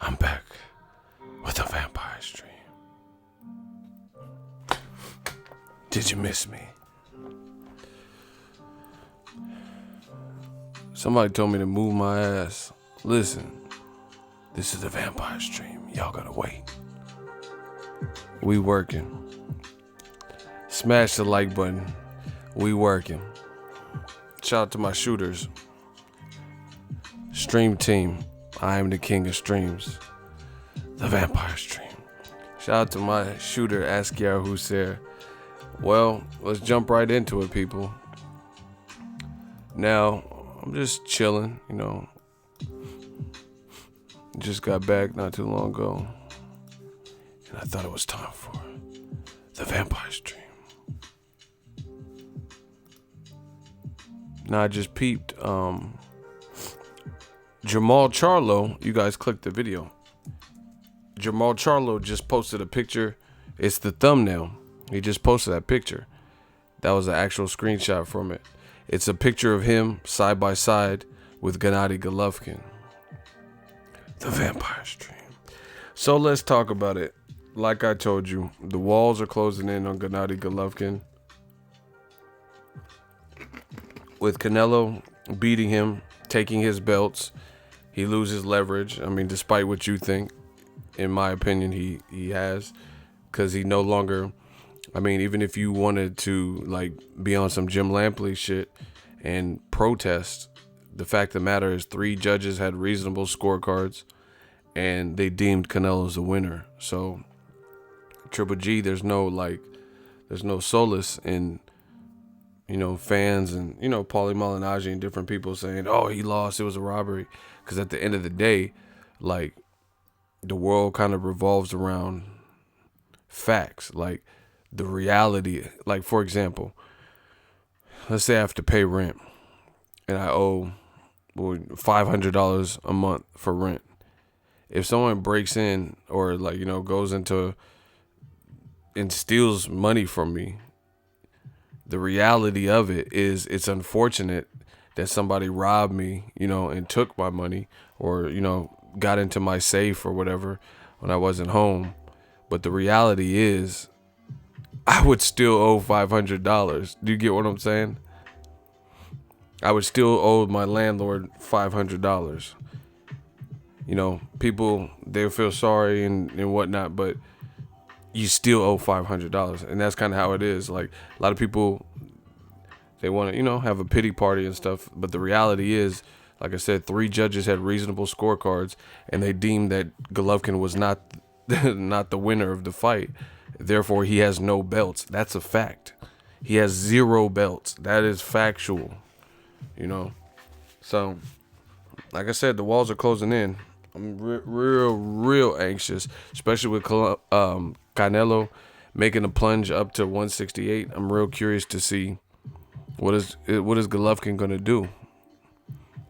I'm back with a vampire stream. Did you miss me? Somebody told me to move my ass. Listen, this is a vampire stream. Y'all gotta wait. We working. Smash the like button. We working. Shout out to my shooters. Stream team. I am the king of streams. The vampire stream. Shout out to my shooter, Askiar Hussein. Well, let's jump right into it, people. Now, I'm just chilling, Just got back not too long ago. And I thought it was time for the vampire stream. Now I just peeped. Jermall Charlo, you guys clicked the video. Jermall Charlo just posted a picture. It's the thumbnail. He just posted that picture. That was an actual screenshot from it. It's a picture of him side by side with Gennady Golovkin. The vampire stream. So let's talk about it. Like I told you, the walls are closing in on Gennady Golovkin. With Canelo beating him, taking his belts, he loses leverage. I mean, despite what you think, in my opinion, he has. Because he no longer, even if you wanted to be on some Jim Lampley shit and protest, the fact of the matter is 3 judges had reasonable scorecards and they deemed Canelo as a winner. So Triple G, there's no solace in fans and, Paulie Malignaggi and different people saying, oh, he lost, it was a robbery. Because at the end of the day, the world kind of revolves around facts. The reality. For example, let's say I have to pay rent and I owe $500 a month for rent. If someone breaks in or goes into and steals money from me, the reality of it is it's unfortunate that somebody robbed me, and took my money or, got into my safe or whatever when I wasn't home. But the reality is I would still owe $500. Do you get what I'm saying? I would still owe my landlord $500. People, they'll feel sorry and whatnot, but you still owe $500. And that's kind of how it is. A lot of people, they want to, have a pity party and stuff. But the reality is, like I said, 3 judges had reasonable scorecards and they deemed that Golovkin was not the winner of the fight. Therefore, he has no belts. That's a fact. He has 0 belts. That is factual, So, like I said, the walls are closing in. I'm real anxious, especially with Canelo making a plunge up to 168. I'm real curious to see what is Golovkin gonna do.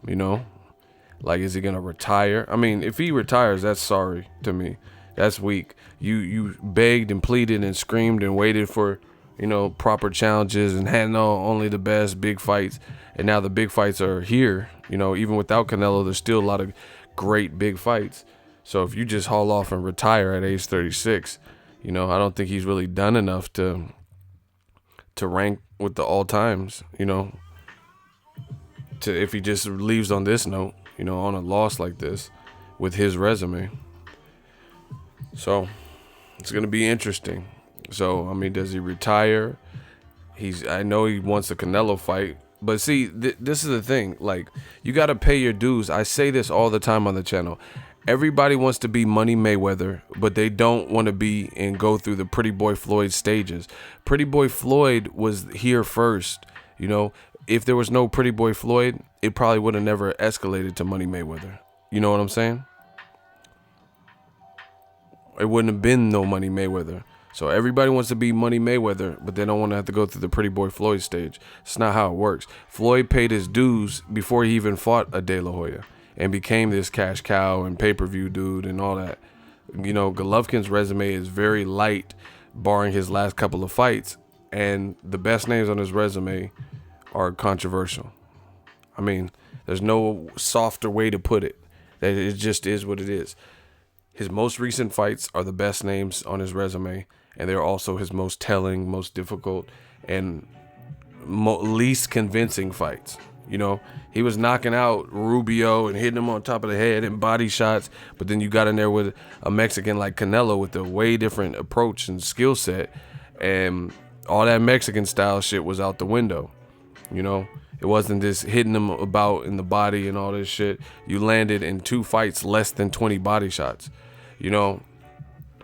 Is he gonna retire? If he retires, that's sorry to me. That's weak. You begged and pleaded and screamed and waited for proper challenges and had only the best big fights, and now the big fights are here. Even without Canelo, there's still a lot of great big fights. So if you just haul off and retire at age 36, I don't think he's really done enough to rank with the all times. If he just leaves on this note, on a loss like this with his resume. So it's gonna be interesting. So does he retire? I know he wants a Canelo fight. But see, this is the thing. You got to pay your dues. I say this all the time on the channel. Everybody wants to be Money Mayweather, but they don't want to be and go through the Pretty Boy Floyd stages. Pretty Boy Floyd was here first. If there was no Pretty Boy Floyd, it probably would have never escalated to Money Mayweather. You know what I'm saying? It wouldn't have been no Money Mayweather. So everybody wants to be Money Mayweather, but they don't want to have to go through the Pretty Boy Floyd stage. It's not how it works. Floyd paid his dues before he even fought a De La Hoya and became this cash cow and pay-per-view dude and all that. Golovkin's resume is very light, barring his last couple of fights, and the best names on his resume are controversial. There's no softer way to put it. That it just is what it is. His most recent fights are the best names on his resume, and they're also his most telling, most difficult, and least convincing fights. You know, he was knocking out Rubio and hitting him on top of the head and body shots, but then you got in there with a Mexican like Canelo with a way different approach and skill set, and all that Mexican style shit was out the window. You know, it wasn't this hitting him about in the body and all this shit. You landed in 2 fights less than 20 body shots. You know,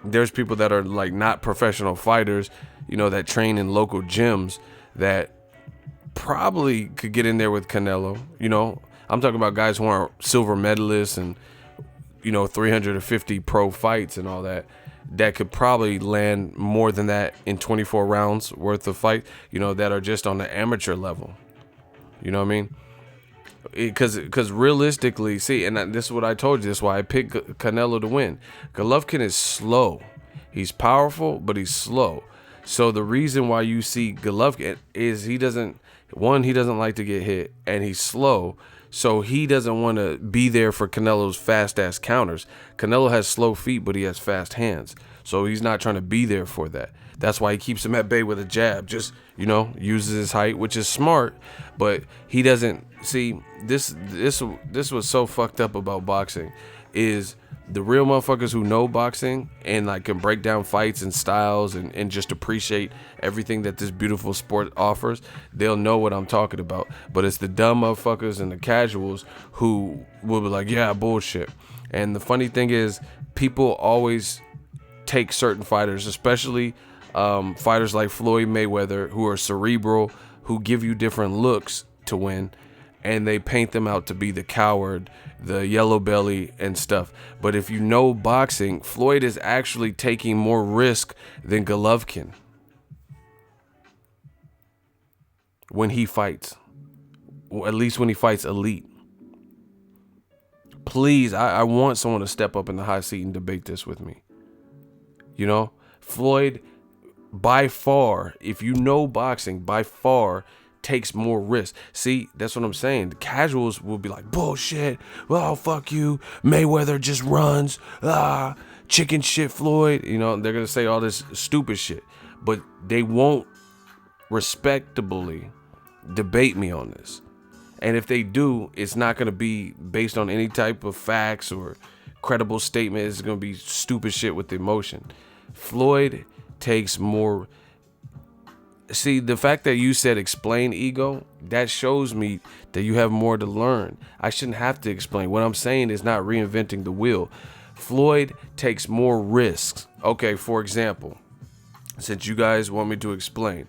there's people that are like not professional fighters, you know, that train in local gyms that probably could get in there with Canelo. You know, I'm talking about guys who are silver medalists and, you know, 350 pro fights and all that, that could probably land more than that in 24 rounds worth of fight, you know, that are just on the amateur level. You know what I mean? Because realistically, see, and this is what I told you, this is why I picked Canelo to win. Golovkin is slow. He's powerful, but he's slow. So the reason why you see Golovkin is he doesn't like to get hit, and he's slow. So he doesn't want to be there for Canelo's fast-ass counters. Canelo has slow feet, but he has fast hands. So he's not trying to be there for that. That's why he keeps him at bay with a jab. Just, you know, uses his height, which is smart. But he doesn't see this was so fucked up about boxing is the real motherfuckers who know boxing and like can break down fights and styles and just appreciate everything that this beautiful sport offers. They'll know what I'm talking about. But it's the dumb motherfuckers and the casuals who will be like, yeah, bullshit. And the funny thing is, people always take certain fighters, especially fighters like Floyd Mayweather, who are cerebral, who give you different looks to win, and they paint them out to be the coward, the yellow belly and stuff. But if you know boxing, Floyd is actually taking more risk than Golovkin when he fights, at least when he fights elite. Please, I want someone to step up in the hot seat and debate this with me. You know, Floyd, by far, if you know boxing, by far takes more risk. See, that's what I'm saying. The casuals will be like, bullshit, oh, fuck you, Mayweather just runs, chicken shit Floyd. You know, they're gonna say all this stupid shit, but they won't respectably debate me on this. And if they do, it's not gonna be based on any type of facts or credible statement. It's gonna be stupid shit with emotion. Floyd takes more. See, the fact that you said explain ego, that shows me that you have more to learn. I shouldn't have to explain. What I'm saying is not reinventing the wheel. Floyd takes more risks. Okay, for example, since you guys want me to explain,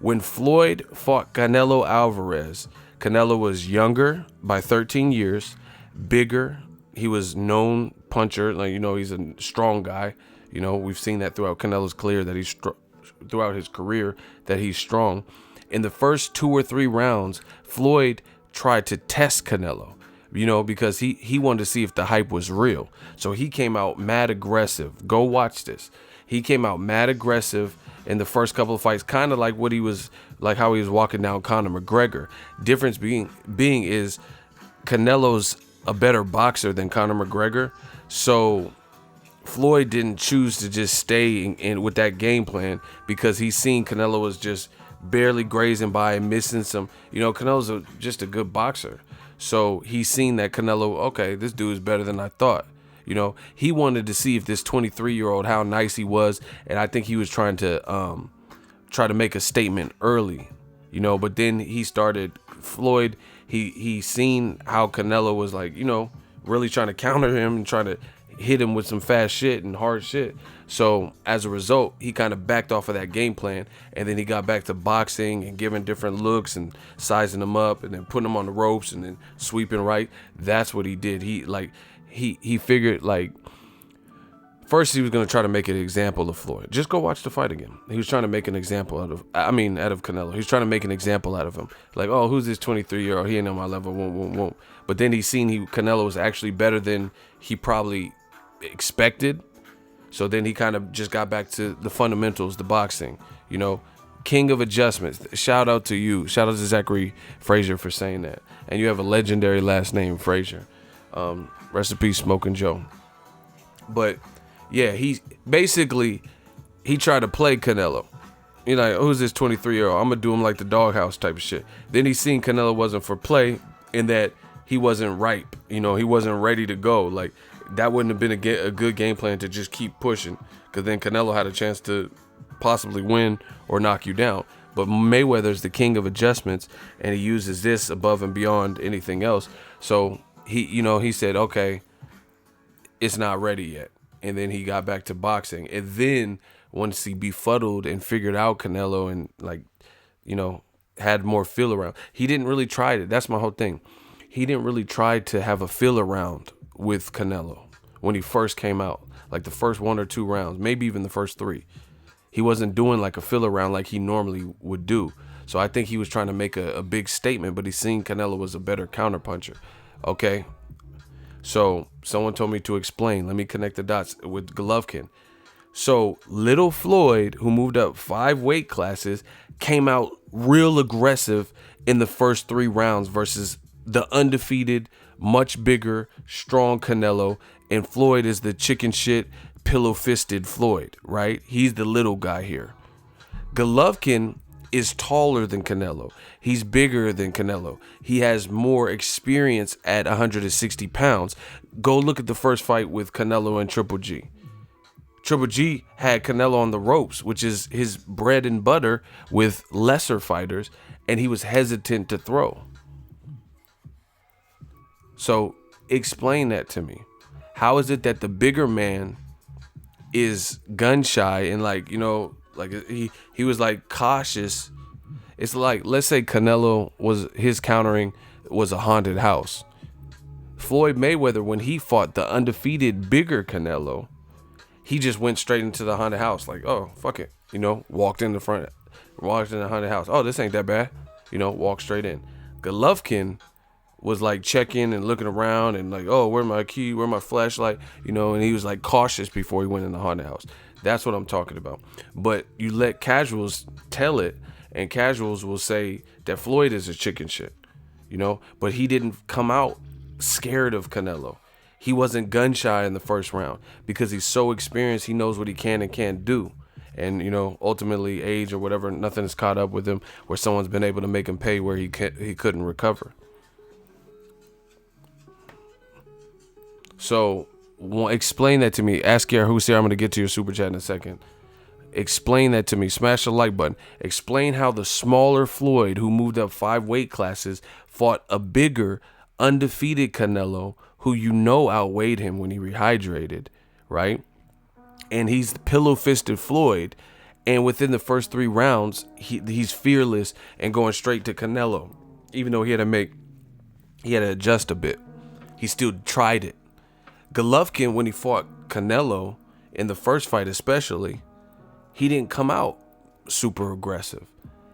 when Floyd fought Canelo Alvarez, Canelo was younger by 13 years, bigger. He was known puncher, like, you know, he's a strong guy. You know, we've seen that throughout Canelo's career that he's throughout his career that he's strong. In the first 2 or 3 rounds, Floyd tried to test Canelo, you know, because he wanted to see if the hype was real. So he came out mad aggressive. Go watch this. He came out mad aggressive in the first couple of fights, kind of like what he was, like how he was walking down Conor McGregor. Difference being is Canelo's a better boxer than Conor McGregor. So Floyd didn't choose to just stay in with that game plan because he's seen Canelo was just barely grazing by and missing some. You know, Canelo's just a good boxer. So he's seen that Canelo, okay, this dude is better than I thought. You know, he wanted to see if this 23-year-old, how nice he was. And I think he was trying to make a statement early, you know, but then he started Floyd. He seen how Canelo was like, you know, really trying to counter him and trying to hit him with some fast shit and hard shit. So as a result, he kind of backed off of that game plan, and then he got back to boxing and giving different looks and sizing them up and then putting them on the ropes and then sweeping right. That's what he did. He figured, like, first he was going to try to make an example of Floyd. Just go watch the fight again. He was trying to make an example out of Canelo. He was trying to make an example out of him. Like, oh, who's this 23-year-old? He ain't on my level. Won't. But then he seen Canelo was actually better than he probably expected. So then he kind of just got back to the fundamentals, the boxing, you know, king of adjustments. Shout out to you. Shout out to Zachary Frazier for saying that. And you have a legendary last name, Frazier. Rest in peace, Smoking Joe. But yeah, he basically he tried to play Canelo. You know, like, who's this 23-year-old? I'm gonna do him like the doghouse type of shit. Then he seen Canelo wasn't for play, and that he wasn't ripe. You know, he wasn't ready to go. Like that wouldn't have been a good game plan to just keep pushing, because then Canelo had a chance to possibly win or knock you down. But Mayweather's the king of adjustments, and he uses this above and beyond anything else. So he said, okay, it's not ready yet. And then he got back to boxing. And then once he befuddled and figured out Canelo and had more feel around, he didn't really try it. That's my whole thing. He didn't really try to have a feel around with Canelo when he first came out, like the first 1 or 2 rounds, maybe even the first 3. He wasn't doing like a feel around like he normally would do. So I think he was trying to make a big statement, but he seen Canelo was a better counterpuncher. Okay. So someone told me to explain. Let me connect the dots with Golovkin. So little Floyd, who moved up 5 weight classes, came out real aggressive in the first 3 rounds versus the undefeated, much bigger, strong Canelo. And Floyd is the chicken shit, pillow-fisted Floyd, right? He's the little guy here. Golovkin is taller than Canelo. He's bigger than Canelo. He has more experience at 160 pounds. Go look at the first fight with Canelo and Triple G. Triple G had Canelo on the ropes, which is his bread and butter with lesser fighters, and he was hesitant to throw. So explain that to me. How is it that the bigger man is gun shy and he was like cautious? It's like, let's say Canelo was his countering was a haunted house. Floyd Mayweather, when he fought the undefeated bigger Canelo, he just went straight into the haunted house. Like, oh, fuck it. Walked in the haunted house. Oh, this ain't that bad. Walked straight in. Golovkin was like checking and looking around and like, oh, where's my key? Where's my flashlight? And he was like cautious before he went in the haunted house. That's what I'm talking about. But you let casuals tell it, and casuals will say that Floyd is a chicken shit, but he didn't come out scared of Canelo. He wasn't gun shy in the first round because he's so experienced. He knows what he can and can't do. And, ultimately age or whatever, nothing has caught up with him where someone's been able to make him pay where he couldn't recover. So explain that to me. Ask who's here. I'm going to get to your super chat in a second. Explain that to me. Smash the like button. Explain how the smaller Floyd, who moved up 5 weight classes, fought a bigger, undefeated Canelo, who outweighed him when he rehydrated, right? And he's the pillow-fisted Floyd. And within the first 3 rounds, he's fearless and going straight to Canelo. Even though he had to adjust a bit. He still tried it. Golovkin, when he fought Canelo in the first fight especially, he didn't come out super aggressive.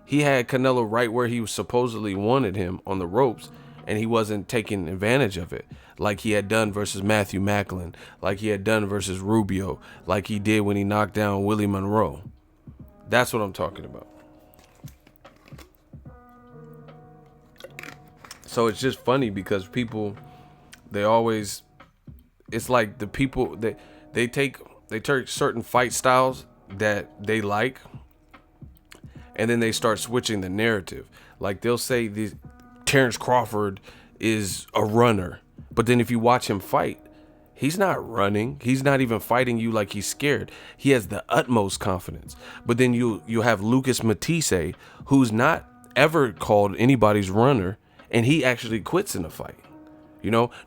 He had Canelo right where he supposedly wanted him on the ropes, and he wasn't taking advantage of it like he had done versus Matthew Macklin, like he had done versus Rubio, like he did when he knocked down Willie Monroe. That's what I'm talking about. So it's just funny because people, it's like the people they take certain fight styles that they like, and then they start switching the narrative. Like they'll say Terrence Crawford is a runner, but then if you watch him fight, he's not running. He's not even fighting you like he's scared. He has the utmost confidence. But then you have Lucas Matisse, who's not ever called anybody's runner, and he actually quits in a fight.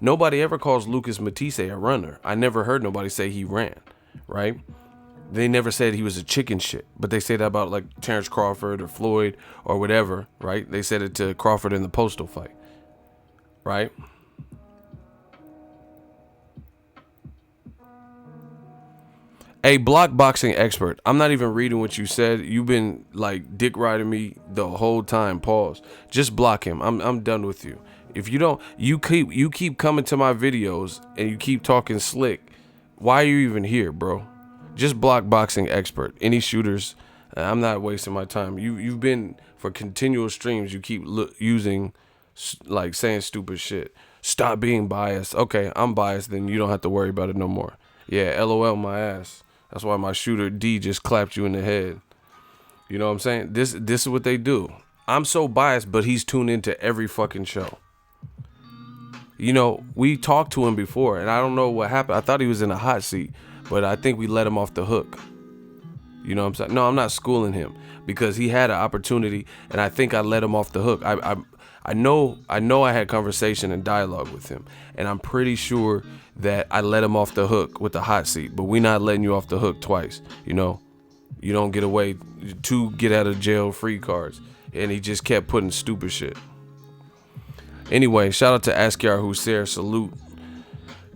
Nobody ever calls Lucas Matisse a runner. I never heard nobody say he ran, right? They never said he was a chicken shit, but they say that about like Terrence Crawford or Floyd or whatever, right? They said it to Crawford in the Postal fight, right? A block boxing expert. I'm not even reading what you said. You've been like dick riding me the whole time. Pause. Just block him. I'm done with you. If you don't, you keep coming to my videos and you keep talking slick. Why are you even here, bro? Just block boxing expert. Any shooters? I'm not wasting my time. You've been for continual streams. You keep using saying stupid shit. Stop being biased. Okay, I'm biased. Then you don't have to worry about it no more. Yeah, LOL my ass. That's why my shooter D just clapped you in the head. You know what I'm saying? This is what they do. I'm so biased, but he's tuned into every fucking show. You know, we talked to him before, and I don't know what happened. I thought he was in a hot seat, but I think we let him off the hook. You know what I'm saying? No, I'm not schooling him because he had an opportunity, and I think I let him off the hook. I know I had conversation and dialogue with him, and I'm pretty sure that I let him off the hook with the hot seat, but we not letting you off the hook twice. You know, you don't get away 2 get out of jail free cards, and he just kept putting stupid shit. Anyway, shout out to Askiar Hussein. Salute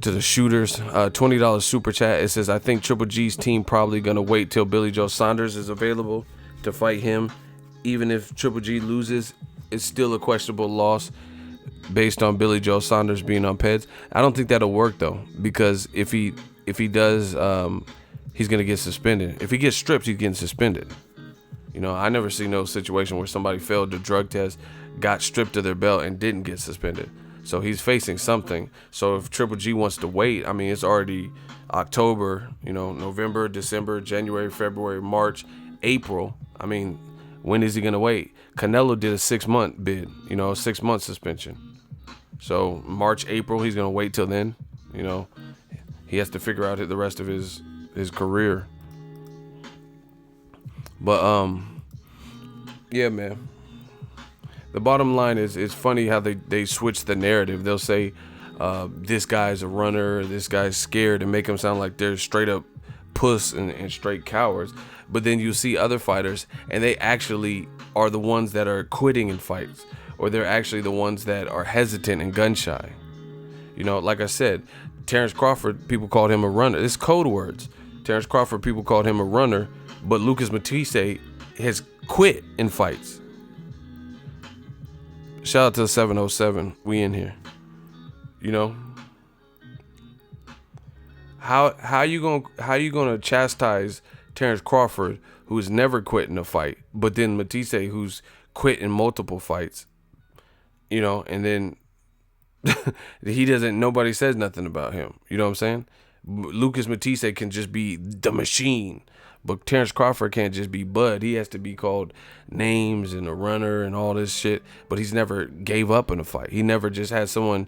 to the shooters. $20 super chat. It says, I think Triple G's team probably gonna wait till Billy Joe Saunders is available to fight him. Even if Triple G loses, it's still a questionable loss based on Billy Joe Saunders being on PEDS. I don't think that'll work though, because if he does, he's gonna get suspended. If he gets stripped, he's getting suspended. You know, I never see no situation where somebody failed the drug test, got stripped of their belt, and didn't get suspended. So he's facing something. So if Triple G wants to wait, I mean, it's already October, you know, November, December, January, February, March, April. I mean, when is he going to wait? Canelo did a 6-month bid, you know, a 6-month suspension. So March, April, he's going to wait till then. You know, he has to figure out the rest of his career. But, yeah, man. The bottom line is, it's funny how they switch the narrative. They'll say, this guy's a runner, this guy's scared, and make them sound like they're straight up puss and straight cowards. But then you see other fighters, and they actually are the ones that are quitting in fights, or they're actually the ones that are hesitant and gun shy. You know, like I said, Terrence Crawford, people called him a runner. It's code words. Terrence Crawford, people called him a runner, but Lucas Matisse has quit in fights. Shout out to the 707. We in here. You know, how you gonna chastise Terrence Crawford, who's never quit in a fight, but then Matisse, who's quit in multiple fights, you know, and then nobody says nothing about him. You know what I'm saying? Lucas Matisse can just be the machine, but Terrence Crawford can't just be Bud. He has to be called names and a runner and all this shit, but he's never gave up in a fight. He never just had someone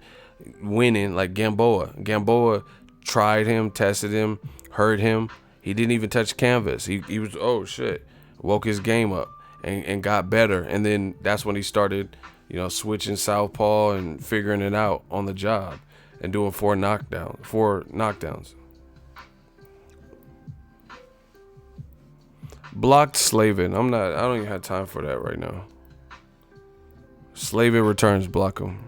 winning like Gamboa. Gamboa tried him, tested him, hurt him. He didn't even touch canvas. He was, oh shit, woke his game up and got better. And then that's when he started, you know, switching southpaw and figuring it out on the job and doing 4 knockdowns. Blocked Slavin. I don't even have time for that right now. Slavin returns, block him.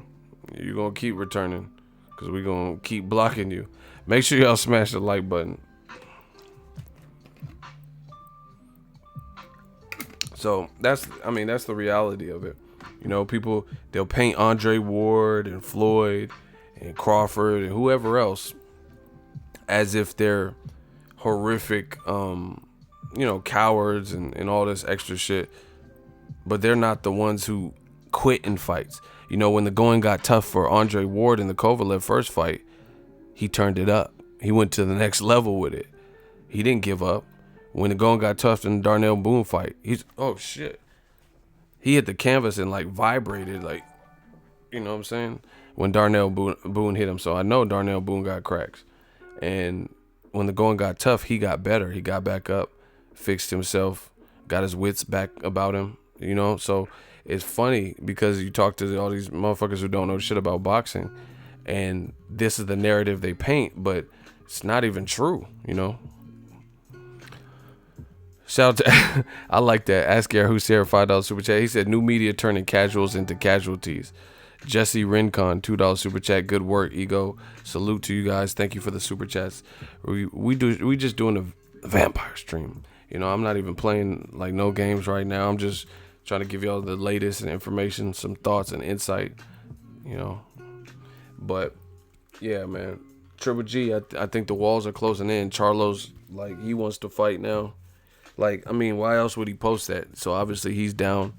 You're going to keep returning because we're going to keep blocking you. Make sure y'all smash the like button. So that's the reality of it. You know, people, they'll paint Andre Ward and Floyd and Crawford and whoever else as if they're horrific, you know, cowards and all this extra shit. But they're not the ones who quit in fights. You know, when the going got tough for Andre Ward in the Kovalev first fight, he turned it up. He went to the next level with it. He didn't give up. When the going got tough in the Darnell Boone fight, oh shit. He hit the canvas and like vibrated, like, you know what I'm saying? When Darnell Boone hit him. So I know Darnell Boone got cracks. And when the going got tough, he got better. He got back up, fixed himself, got his wits back about him, you know? So it's funny because you talk to all these motherfuckers who don't know shit about boxing, and this is the narrative they paint, but it's not even true, you know? Shout out to, I like that. Askiar Hussein, $5 super chat. He said, new media turning casuals into casualties. Jesse Rincon, $2 super chat. Good work, Ego. Salute to you guys. Thank you for the super chats. We just doing a vampire stream. You know, I'm not even playing like no games right now. I'm just trying to give y'all the latest and information, some thoughts and insight, you know. But yeah, man. Triple G, I think the walls are closing in. Charlo's like, he wants to fight now. Like, I mean, why else would he post that? So obviously he's down.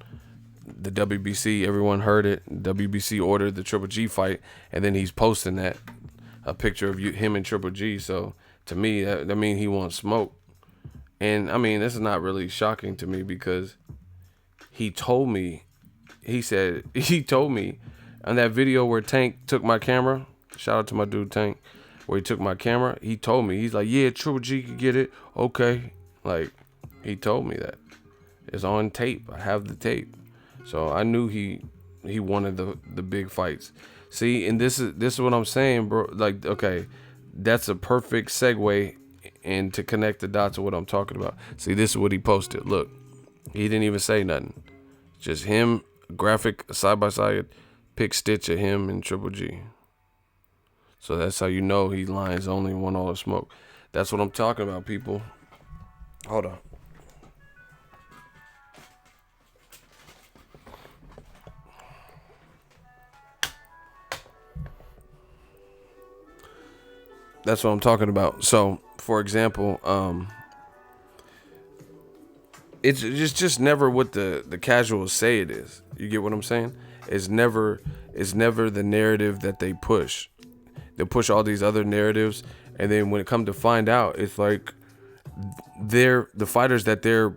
The WBC, everyone heard it. WBC ordered the Triple G fight, and then he's posting that, a picture of him and Triple G. So To me, that mean he wants smoke. And I mean, this is not really shocking to me because he told me, he told me on that video where Tank took my camera. Shout out to my dude Tank, where he took my camera. He told me, he's like, yeah, Triple G could get it. Okay. Like, he told me that. It's on tape. I have the tape. So I knew he wanted the big fights. See, and this is what I'm saying, bro. Like, okay, that's a perfect segue and to connect the dots of what I'm talking about. See, this is what he posted. Look, he didn't even say nothing. Just him, graphic side by side, pick stitch of him and Triple G. So that's how you know he lines only want all the smoke. That's what I'm talking about, people. Hold on. That's what I'm talking about. So, for example, it's just never what the casuals say it is. You get what I'm saying? It's never the narrative that they push. They push all these other narratives, and then when it comes to find out, it's like the fighters that they're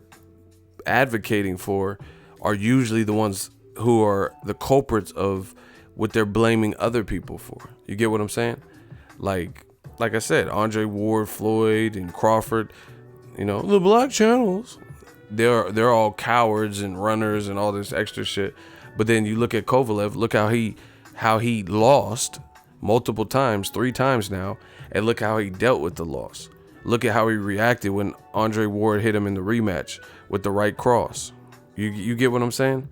advocating for are usually the ones who are the culprits of what they're blaming other people for. You get what I'm saying? Like I said, Andre Ward, Floyd, and Crawford, the black channels, they're all cowards and runners and all this extra shit. But then you look at Kovalev, look how he lost multiple times, 3 times now, and look how he dealt with the loss. Look at how he reacted when Andre Ward hit him in the rematch with the right cross. You get what I'm saying?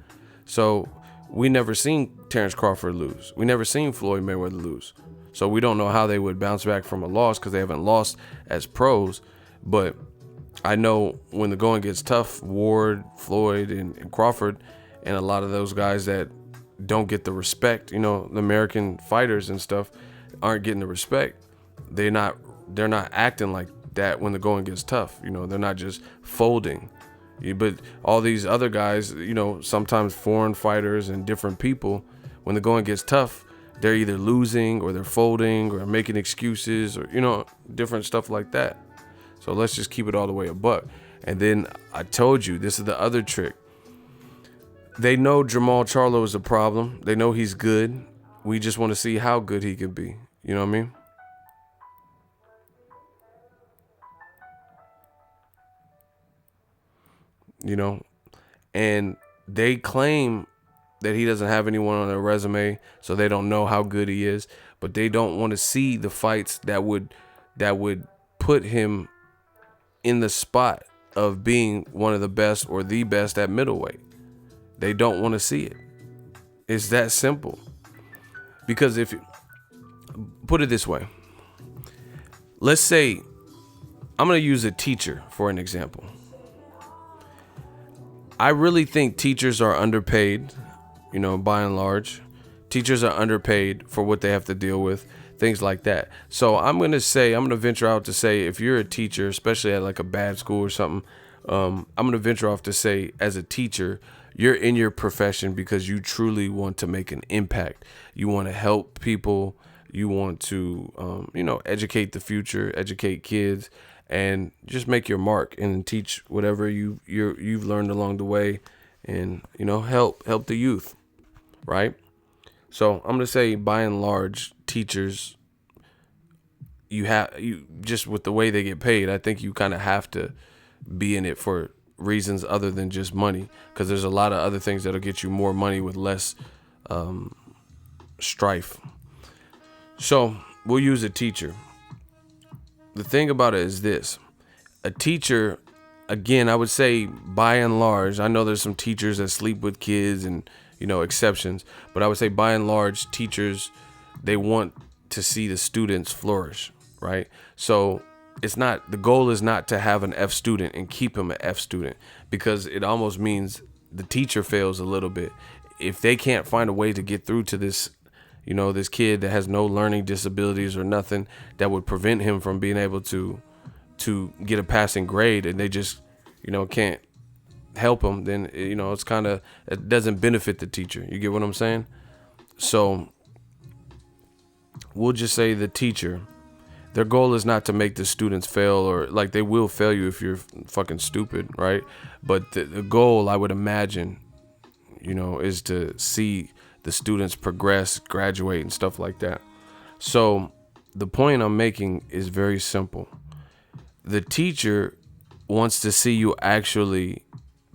So we never seen Terrence Crawford lose. We never seen Floyd Mayweather lose. So we don't know how they would bounce back from a loss because they haven't lost as pros. But I know when the going gets tough, Ward, Floyd, and Crawford, and a lot of those guys that don't get the respect, the American fighters and stuff aren't getting the respect. They're not acting like that when the going gets tough. They're not just folding. But all these other guys, sometimes foreign fighters and different people, when the going gets tough, they're either losing or they're folding or making excuses or, different stuff like that. So let's just keep it all the way a buck. And then I told you, this is the other trick. They know Jermall Charlo is a problem. They know he's good. We just want to see how good he can be. You know what I mean? And they claim that he doesn't have anyone on their resume, so they don't know how good he is, but they don't want to see the fights that would put him in the spot of being one of the best or the best at middleweight. They don't want to see it. It's that simple. Because if you put it this way, let's say I'm going to use a teacher for an example. I really think teachers are underpaid. By and large, teachers are underpaid for what they have to deal with, things like that. So I'm going to venture out to say, if you're a teacher, especially at like a bad school or something, I'm going to venture off to say, as a teacher, you're in your profession because you truly want to make an impact. You want to help people. You want to, educate the future, educate kids, and just make your mark and teach whatever you've learned along the way, and help the youth. Right? So I'm gonna say, by and large, teachers, you just with the way they get paid, I think you kind of have to be in it for reasons other than just money, because there's a lot of other things that'll get you more money with less strife. So we'll use a teacher. The thing about it is this: a teacher, again, I would say by and large, I know there's some teachers that sleep with kids and exceptions, but I would say by and large, teachers, they want to see the students flourish, right? So the goal is not to have an F student and keep him an F student, because it almost means the teacher fails a little bit. If they can't find a way to get through to this, this kid that has no learning disabilities or nothing that would prevent him from being able to get a passing grade, and they just, can't help them, then it's kind of, it doesn't benefit the teacher. You get what I'm saying? So we'll just say the teacher, Their goal is not to make the students fail, or like they will fail you if you're fucking stupid, right? But the goal, I would imagine, is to see the students progress, graduate, and stuff like that. So the point I'm making is very simple. The teacher wants to see you actually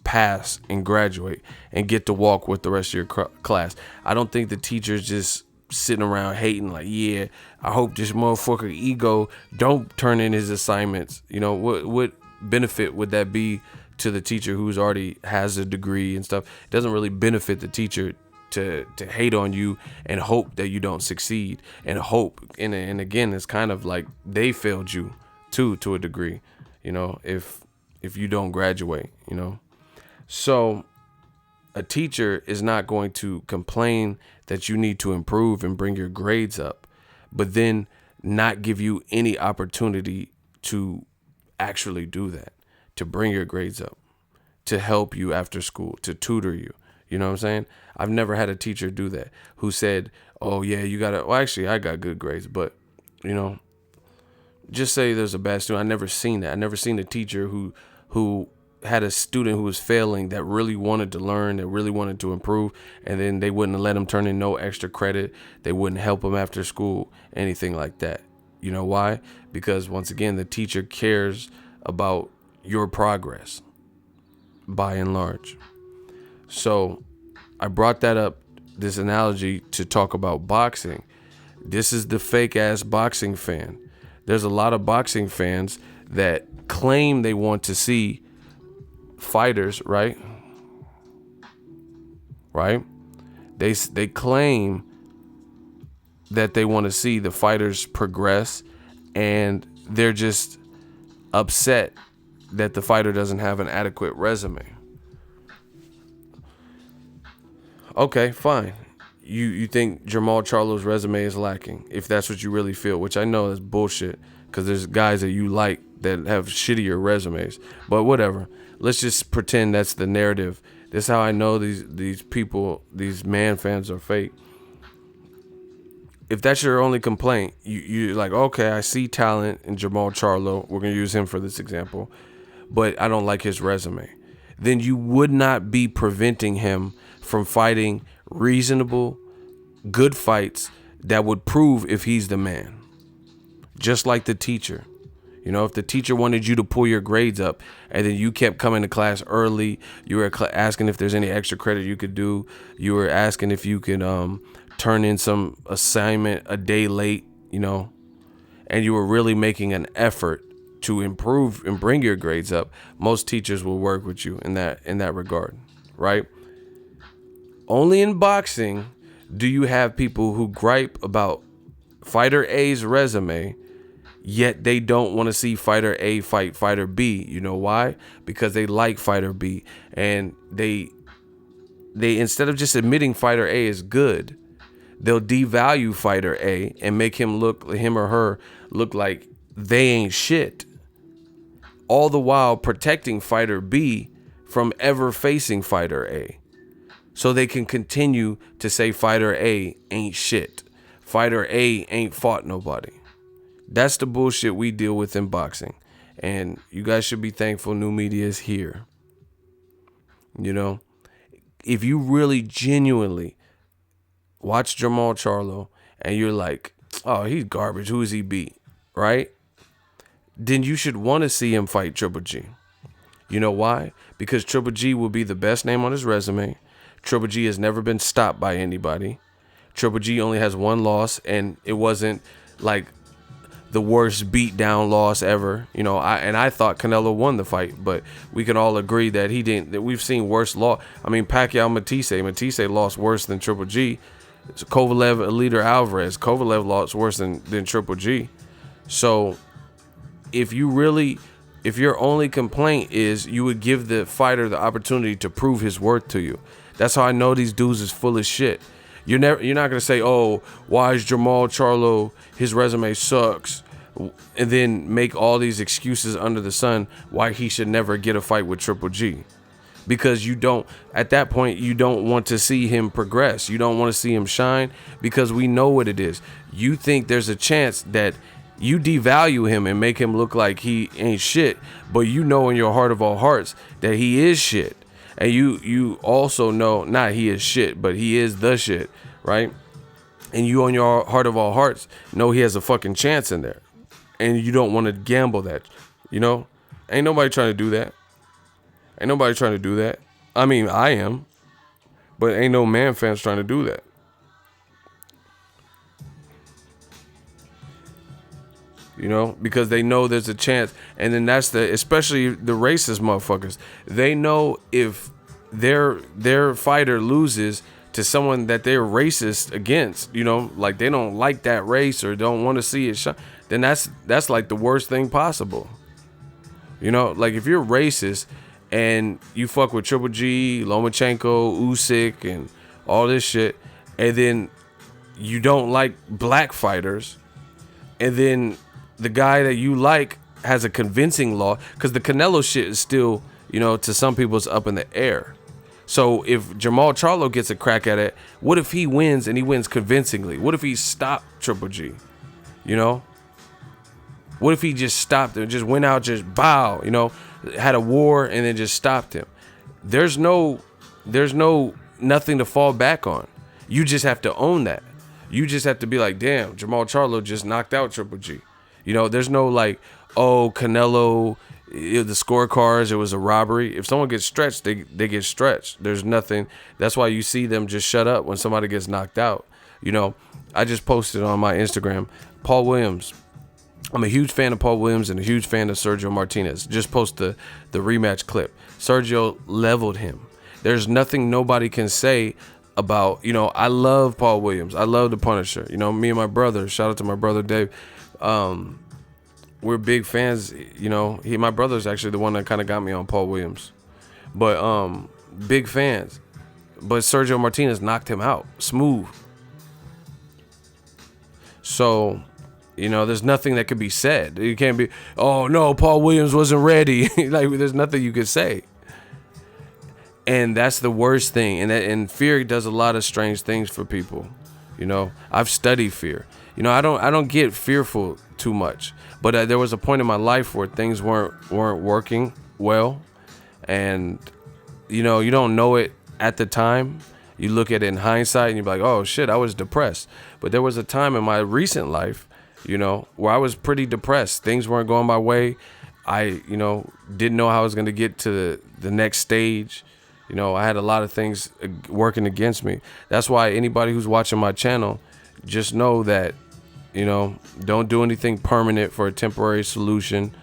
pass and graduate and get to walk with the rest of your class. I don't think the teacher's just sitting around hating like, yeah, I hope this motherfucker ego don't turn in his assignments. What benefit would that be to the teacher who's already has a degree and stuff? It doesn't really benefit the teacher to hate on you and hope that you don't succeed, and hope, and again, it's kind of like they failed you too, to a degree, if you don't graduate, So a teacher is not going to complain that you need to improve and bring your grades up, but then not give you any opportunity to actually do that, to bring your grades up, to help you after school, to tutor you. You know what I'm saying? I've never had a teacher do that who said, oh yeah, you gotta, well, actually I got good grades, but just say there's a bad student. I never seen that. I never seen a teacher who had a student who was failing that really wanted to learn, that really wanted to improve, and then they wouldn't let him turn in no extra credit. They wouldn't help him after school, anything like that. You know why? Because once again, the teacher cares about your progress by and large. So I brought that up, this analogy, to talk about boxing. This is the fake ass boxing fan. There's a lot of boxing fans that claim they want to see fighters, right? They claim that they want to see the fighters progress, and they're just upset that the fighter doesn't have an adequate resume. Okay, fine. You think Jermall Charlo's resume is lacking, if that's what you really feel, which I know is bullshit, because there's guys that you like that have shittier resumes. But whatever. Let's just pretend that's the narrative. This is how I know these people, these man fans, are fake. If that's your only complaint, you're like, okay, I see talent in Jermall Charlo. We're going to use him for this example. But I don't like his resume. Then you would not be preventing him from fighting reasonable, good fights that would prove if he's the man. Just like the teacher. If the teacher wanted you to pull your grades up and then you kept coming to class early, you were asking if there's any extra credit you could do, you were asking if you could turn in some assignment a day late, and you were really making an effort to improve and bring your grades up, most teachers will work with you in that regard, right? Only in boxing do you have people who gripe about fighter A's resume, yet they don't want to see fighter A fight fighter B. You know why? Because they like fighter B, and they instead of just admitting fighter A is good, they'll devalue fighter A and make him or her look like they ain't shit, all the while protecting fighter B from ever facing fighter A. So they can continue to say fighter A ain't shit. Fighter A ain't fought nobody. That's the bullshit we deal with in boxing. And you guys should be thankful new media is here. If you really genuinely watch Jermall Charlo and you're like, oh, he's garbage, who is he beat, right? Then you should want to see him fight Triple G. You know why? Because Triple G will be the best name on his resume. Triple G has never been stopped by anybody. Triple G only has one loss, and it wasn't like the worst beatdown loss ever. I thought Canelo won the fight, but we can all agree that he didn't. That we've seen worse loss. I mean, Pacquiao Matisse lost worse than Triple G. It's Kovalev, Eliter Alvarez. Kovalev lost worse than Triple G. So if your only complaint is you would give the fighter the opportunity to prove his worth to you. That's how I know these dudes is full of shit. You're not gonna say, oh, why is Jermall Charlo, his resume sucks, and then make all these excuses under the sun why he should never get a fight with Triple G. Because at that point, you don't want to see him progress. You don't want to see him shine, because we know what it is. You think there's a chance that you devalue him and make him look like he ain't shit, but you know in your heart of all hearts that he is shit. And you also know, not he is shit, but he is the shit, right? And you on your heart of all hearts know he has a fucking chance in there. And you don't want to gamble that, you know? Ain't nobody trying to do that. Ain't nobody trying to do that. I mean, I am. But ain't no man fans trying to do that. You know, because they know there's a chance. And then that's especially the racist motherfuckers. They know if their fighter loses to someone that they're racist against, you know, like they don't like that race or don't want to see it shot, then that's like the worst thing possible. You know, like if you're racist and you fuck with Triple G, Lomachenko, Usyk, and all this shit, and then you don't like black fighters, and then the guy that you like has a convincing law, because the Canelo shit is still, you know, to some people it's up in the air. So if Jermall Charlo gets a crack at it, what if he wins and he wins convincingly? What if he stopped Triple G? You know? What if he just stopped him, just went out, just bow, you know, had a war and then just stopped him? There's nothing to fall back on. You just have to own that. You just have to be like, damn, Jermall Charlo just knocked out Triple G. You know, there's no like, oh, Canelo, the scorecards, it was a robbery. If someone gets stretched, they get stretched. There's nothing. That's why you see them just shut up when somebody gets knocked out. You know, I just posted on my Instagram, Paul Williams. I'm a huge fan of Paul Williams and a huge fan of Sergio Martinez. Just post the rematch clip. Sergio leveled him. There's nothing nobody can say about, you know, I love Paul Williams. I love the Punisher. You know, me and my brother, shout out to my brother Dave. We're big fans. You know, my brother's actually the one that kind of got me on Paul Williams. But big fans. But Sergio Martinez knocked him out. Smooth. So, you know, there's nothing that could be said. You can't be, oh no, Paul Williams wasn't ready. Like, there's nothing you could say. And that's the worst thing. And fear does a lot of strange things for people. You know, I've studied fear. You know, I don't get fearful too much. But there was a point in my life where things weren't working well. And, you know, you don't know it at the time. You look at it in hindsight and you're like, oh shit, I was depressed. But there was a time in my recent life, you know, where I was pretty depressed. Things weren't going my way. I, you know, didn't know how I was going to get to the next stage. You know, I had a lot of things working against me. That's why anybody who's watching my channel, just know that, you know, don't do anything permanent for a temporary solution.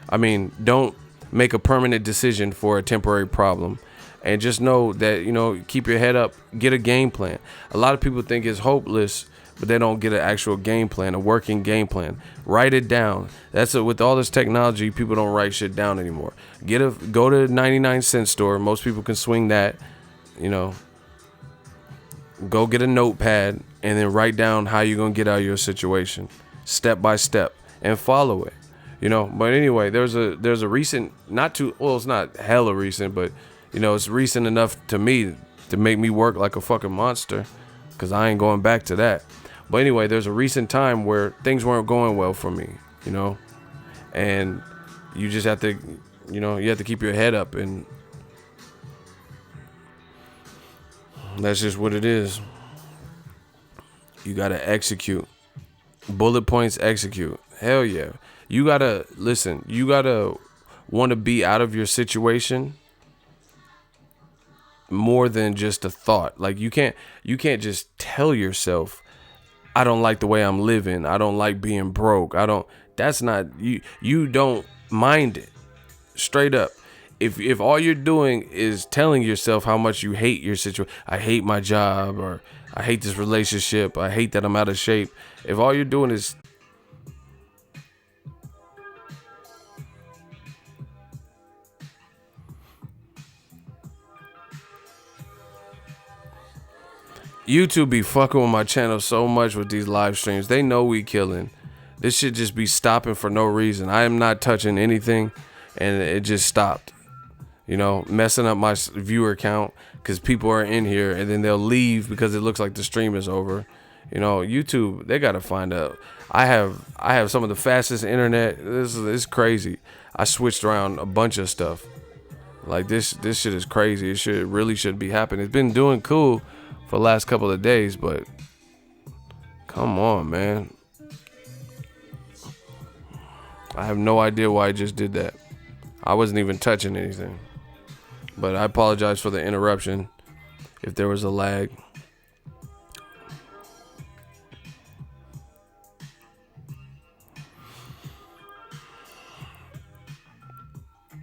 I mean, don't make a permanent decision for a temporary problem. And just know that, you know, keep your head up, get a game plan. A lot of people think it's hopeless, but they don't get an actual game plan, a working game plan. Write it down. That's it. With all this technology, people don't write shit down anymore. Go to a 99-cent store. Most people can swing that. You know, go get a notepad and then write down how you're gonna get out of your situation, step by step, and follow it. You know. But anyway, there's a recent, it's not hella recent, but you know, it's recent enough to me to make me work like a fucking monster, because I ain't going back to that. But anyway, there's a recent time where things weren't going well for me, you know, and you just have to, you know, you have to keep your head up, and that's just what it is. You got to execute. Bullet points, execute. Hell yeah. You got to, listen, you got to want to be out of your situation more than just a thought. Like you can't just tell yourself, I don't like the way I'm living. I don't like being broke. That's not, you don't mind it. Straight up. If all you're doing is telling yourself how much you hate your situation, I hate my job, or I hate this relationship, I hate that I'm out of shape. If all you're doing is YouTube be fucking with my channel so much with these live streams. They know we killing. This shit just be stopping for no reason. I am not touching anything, and it just stopped. You know, messing up my viewer count because people are in here and then they'll leave because it looks like the stream is over. You know, YouTube, they gotta find out. I have some of the fastest internet. This is crazy. I switched around a bunch of stuff. Like this shit is crazy. It should be happening. It's been doing cool for the last couple of days, but come on, man. I have no idea why I just did that. I wasn't even touching anything. But I apologize for the interruption if there was a lag.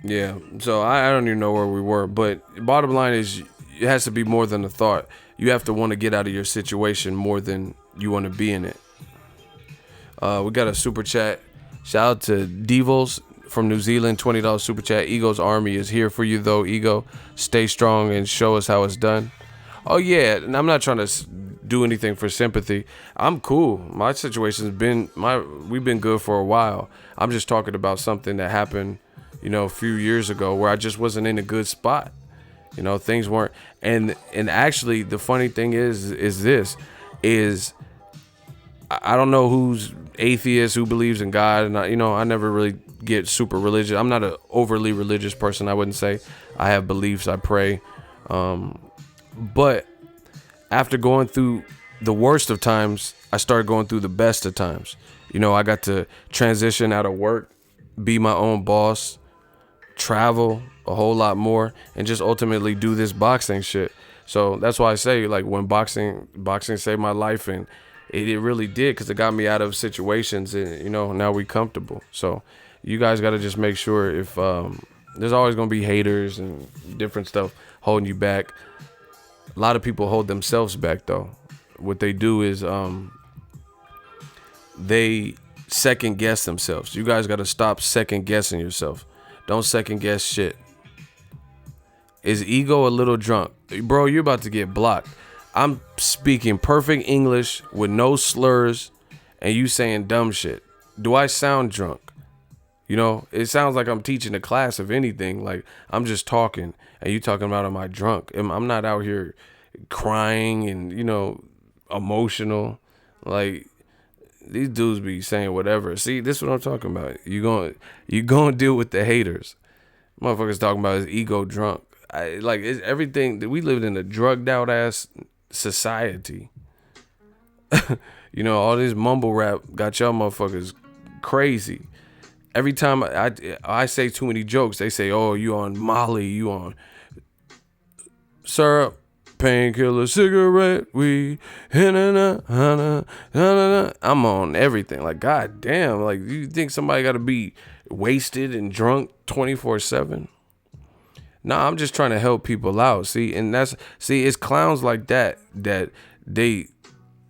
Yeah, so I don't even know where we were, but bottom line is it has to be more than a thought. You have to want to get out of your situation more than you want to be in it. We got a super chat. Shout out to Devils from New Zealand, $20 super chat. Ego's army is here for you though, Ego. Stay strong and show us how it's done. Oh yeah, and I'm not trying to do anything for sympathy. I'm cool. My situation's been we've been good for a while. I'm just talking about something that happened, you know, a few years ago where I just wasn't in a good spot. You know, things weren't, and actually the funny thing is I don't know who's atheist, who believes in God, and I never really get super religious. I'm not an overly religious person. I wouldn't say I have beliefs. I pray, but after going through the worst of times, I started going through the best of times. You know, I got to transition out of work, be my own boss, travel a whole lot more, and just ultimately do this boxing shit. So that's why I say, like, when boxing saved my life, and it really did, because it got me out of situations, and now we comfortable. So you guys got to just make sure, if there's always gonna be haters and different stuff holding you back. A lot of people hold themselves back though. What they do is they second guess themselves. You guys got to stop second guessing yourself. Don't second guess shit. Is Ego a little drunk? Bro, you're about to get blocked. I'm speaking perfect English with no slurs, and you saying dumb shit. Do I sound drunk? It sounds like I'm teaching a class of anything. Like, I'm just talking, and you talking about, am I drunk? I'm not out here crying and, emotional. Like, these dudes be saying whatever. See, this is what I'm talking about. You going to deal with the haters. Motherfuckers talking about his ego drunk. It's everything that we lived in a drugged out ass society. All this mumble rap got y'all motherfuckers crazy. Every time I say too many jokes, they say, "Oh, you on Molly, you on syrup, painkiller, cigarette, weed, I'm on everything." Like, god damn, like, you think somebody got to be wasted and drunk 24/7? Nah, I'm just trying to help people out. See, and it's clowns like that they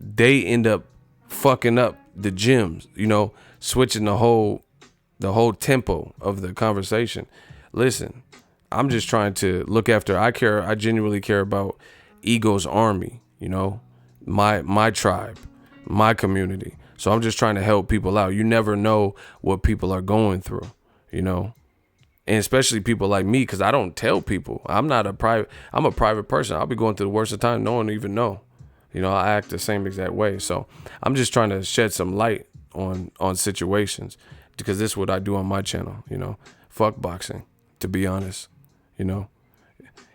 end up fucking up the gyms, switching the whole tempo of the conversation. Listen, I'm just trying to look after. I genuinely care about Ego's army, my tribe, my community. So I'm just trying to help people out. You never know what people are going through, and especially people like me, because I don't tell people. I'm a private person. I'll be going through the worst of time. No one even know. I act the same exact way. So I'm just trying to shed some light on situations, because this is what I do on my channel. Fuck boxing, to be honest.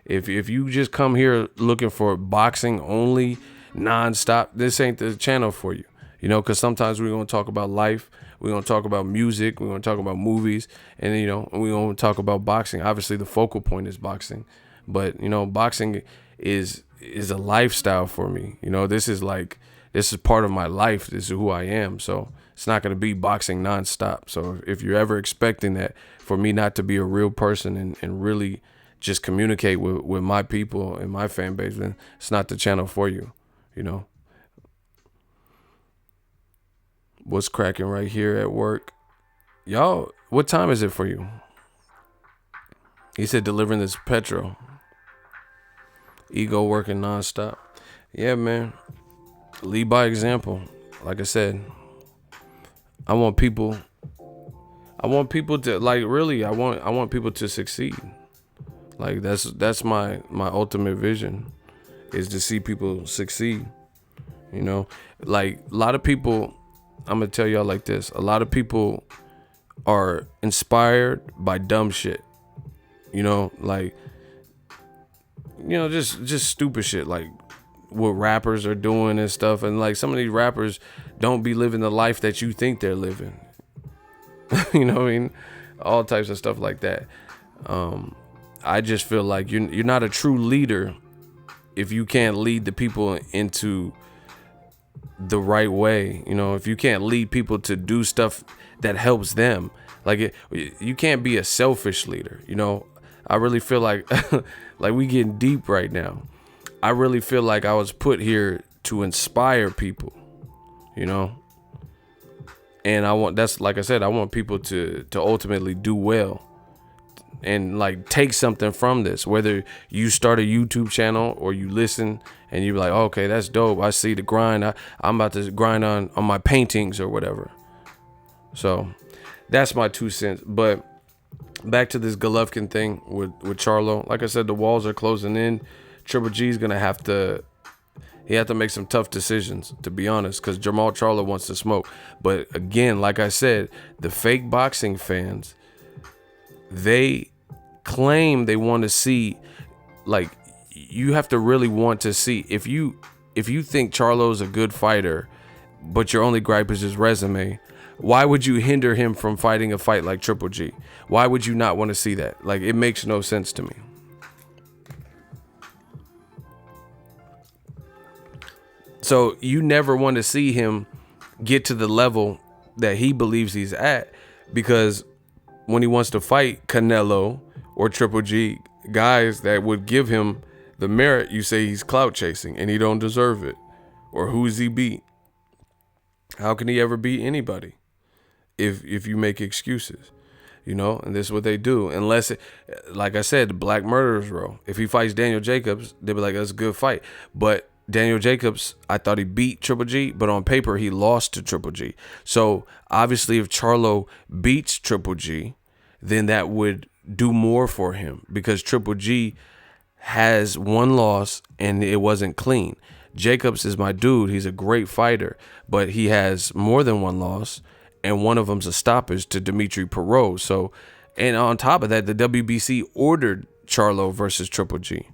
If you just come here looking for boxing only nonstop, this ain't the channel for you. Because sometimes we're gonna talk about life, we're gonna talk about music, we're gonna talk about movies, and we're gonna talk about boxing. Obviously, the focal point is boxing, but boxing is a lifestyle for me. This is part of my life. This is who I am. So it's not gonna be boxing nonstop. So if you're ever expecting that for me not to be a real person and really just communicate with my people and my fan base, then it's not the channel for you. What's cracking right here at work? Y'all, what time is it for you? He said delivering this petrol. Ego working nonstop. Yeah, man. Lead by example. Like I said, I want people to, like, really, I want people to succeed. Like, that's my ultimate vision, is to see people succeed. You know, like a lot of people, I'm gonna tell y'all like this. A lot of people are inspired by dumb shit. You know, like, just stupid shit, like what rappers are doing and stuff. And like some of these rappers don't be living the life that you think they're living. You know what I mean? All types of stuff like that. I just feel like you're not a true leader if you can't lead the people into the right way. You know, if you can't lead people to do stuff that helps them, like you can't be a selfish leader. You know, I really feel like like we getting deep right now. I really feel like I was put here to inspire people, you know, and that's like I said, I want people to ultimately do well and like take something from this, whether you start a YouTube channel or you listen and you're like, oh, okay, that's dope. I see the grind. I'm about to grind on my paintings or whatever. So that's my 2 cents. But back to this Golovkin thing with Charlo. Like I said, the walls are closing in. Triple G's gonna have to make some tough decisions, to be honest, because Jermall Charlo wants to smoke. But again, like I said, the fake boxing fans, they claim they want to see, like, you have to really want to see. If you think Charlo's a good fighter, but your only gripe is his resume, why would you hinder him from fighting a fight like Triple G? Why would you not want to see that? Like, it makes no sense to me. So you never want to see him get to the level that he believes he's at, because when he wants to fight Canelo or Triple G, guys that would give him the merit, you say he's clout chasing and he don't deserve it. Or who's he beat? How can he ever beat anybody if you make excuses? You know, and this is what they do. Unless, like I said, the Black Murderers Row. If he fights Daniel Jacobs, they'll be like, that's a good fight. But Daniel Jacobs, I thought he beat Triple G, but on paper he lost to Triple G. So obviously if Charlo beats Triple G, then that would do more for him, because Triple G has one loss and it wasn't clean. Jacobs is my dude. He's a great fighter, but he has more than one loss, and one of them's a stoppage to Dimitri Perot. So, and on top of that, the WBC ordered Charlo versus Triple G.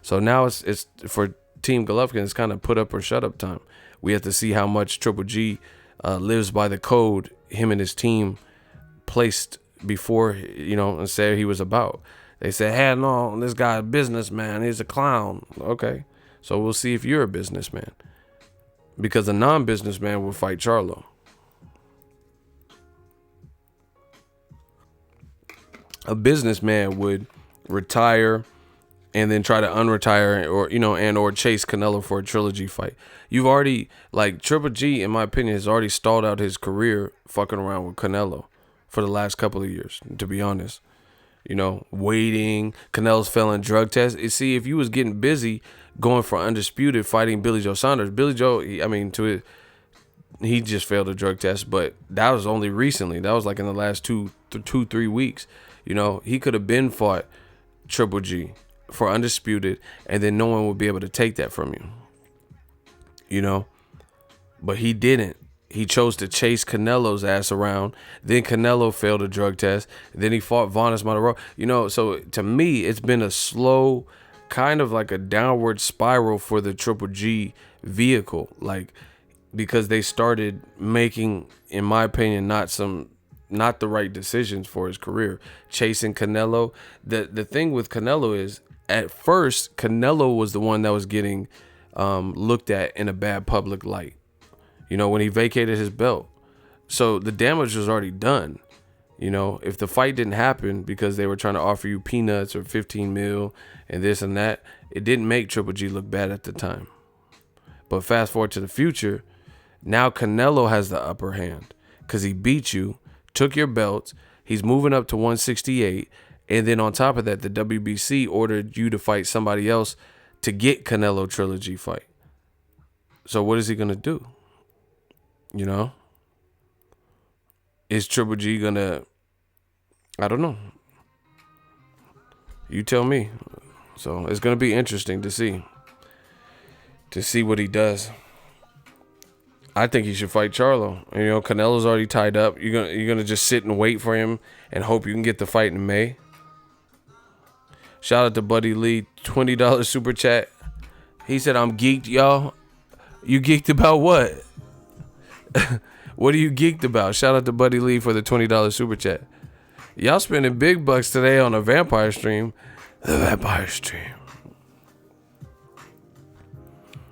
So now it's for Team Golovkin, it's kind of put up or shut up time. We have to see how much Triple G lives by the code him and his team placed before, and said he was about. They said, hey, no, this guy's a businessman. He's a clown. Okay, so we'll see if you're a businessman, because a non-businessman will fight Charlo. A businessman would retire and then try to unretire, or chase Canelo for a trilogy fight. You've already, like, Triple G, in my opinion, has already stalled out his career fucking around with Canelo for the last couple of years, to be honest. Waiting. Canelo's failing drug tests. You see, if you was getting busy going for undisputed, fighting Billy Joe Saunders, Billy Joe, he just failed a drug test, but that was only recently. That was like in the last 3 weeks. He could have been fought Triple G for undisputed, and then no one would be able to take that from you. But he didn't. He chose to chase Canelo's ass around. Then Canelo failed a drug test. Then he fought Vanes Monteiro. So to me, it's been a slow, kind of like a downward spiral for the Triple G vehicle. Like, because they started making, in my opinion, not the right decisions for his career. Chasing Canelo. The thing with Canelo is, at first, Canelo was the one that was getting looked at in a bad public light. When he vacated his belt. So the damage was already done. If the fight didn't happen because they were trying to offer you peanuts or 15 mil and this and that, it didn't make Triple G look bad at the time. But fast forward to the future, now Canelo has the upper hand because he beat you, took your belts, he's moving up to 168, and then on top of that, the WBC ordered you to fight somebody else to get Canelo trilogy fight. So what is he going to do? Is Triple G gonna, I don't know. You tell me. So it's gonna be interesting to see what he does. I think he should fight Charlo. You know, Canelo's already tied up. You're gonna just sit and wait for him and hope you can get the fight in May. Shout out to Buddy Lee, $20 super chat. He said, "I'm geeked, y'all." You geeked about what? What are you geeked about? Shout out to Buddy Lee for the $20 super chat. Y'all spending big bucks today on a vampire stream. The vampire stream.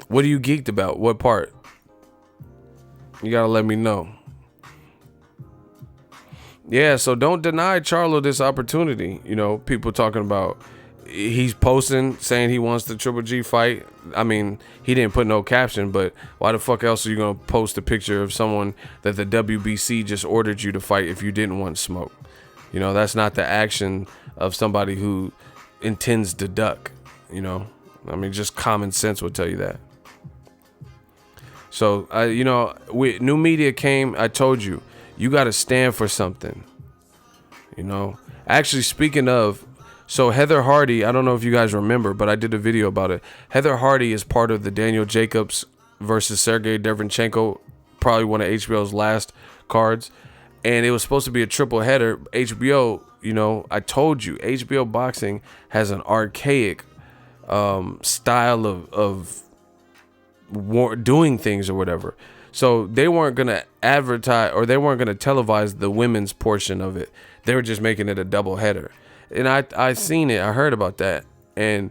What are you geeked about? What part? You gotta let me know. Yeah, so don't deny Charlo this opportunity. You know, people talking about he's posting saying he wants the Triple G fight. I mean, he didn't put no caption, but why the fuck else are you gonna post a picture of someone that the WBC just ordered you to fight if you didn't want smoke? You know, that's not the action of somebody who intends to duck. You know, I mean, just common sense would tell you that. So, you know, new media came. I told you, you got to stand for something. You know, actually, speaking of, so Heather Hardy, I don't know if you guys remember, but I did a video about it. Heather Hardy is part of the Daniel Jacobs versus Sergey Derevyanchenko, probably one of HBO's last cards. And it was supposed to be a triple header. HBO, you know, I told you, HBO boxing has an archaic style of doing things or whatever. So they weren't going to advertise, or they weren't going to televise the women's portion of it. They were just making it a double header. And I seen it. I heard about that. And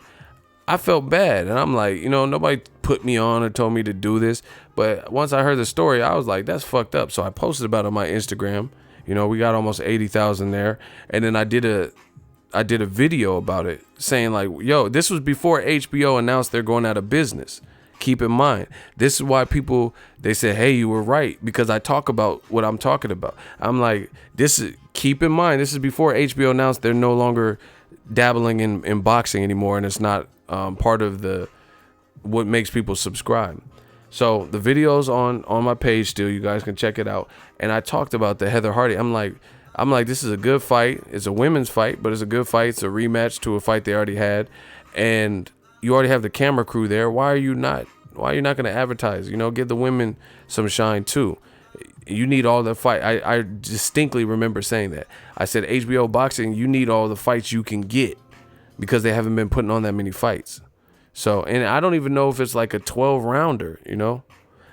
I felt bad. And I'm like, you know, nobody put me on or told me to do this. But once I heard the story, I was like, that's fucked up. So I posted about it on my Instagram. You know, we got almost 80,000 there. And then I did a video about it saying like, yo, this was before HBO announced they're going out of business. Keep in mind, this is why people, they say, hey, you were right, because I talk about what I'm talking about. I'm like, keep in mind, this is before HBO announced they're no longer dabbling in boxing anymore, and it's not part of what makes people subscribe. So the video's on my page still. You guys can check it out. And I talked about the Heather Hardy. I'm like, this is a good fight. It's a women's fight, but it's a good fight. It's a rematch to a fight they already had, and you already have the camera crew there. Why are you not going to advertise? You know, give the women some shine too. You need all the fight. I distinctly remember saying that. I said, HBO boxing, you need all the fights you can get, because they haven't been putting on that many fights. So, and I don't even know if it's like a 12 rounder, you know?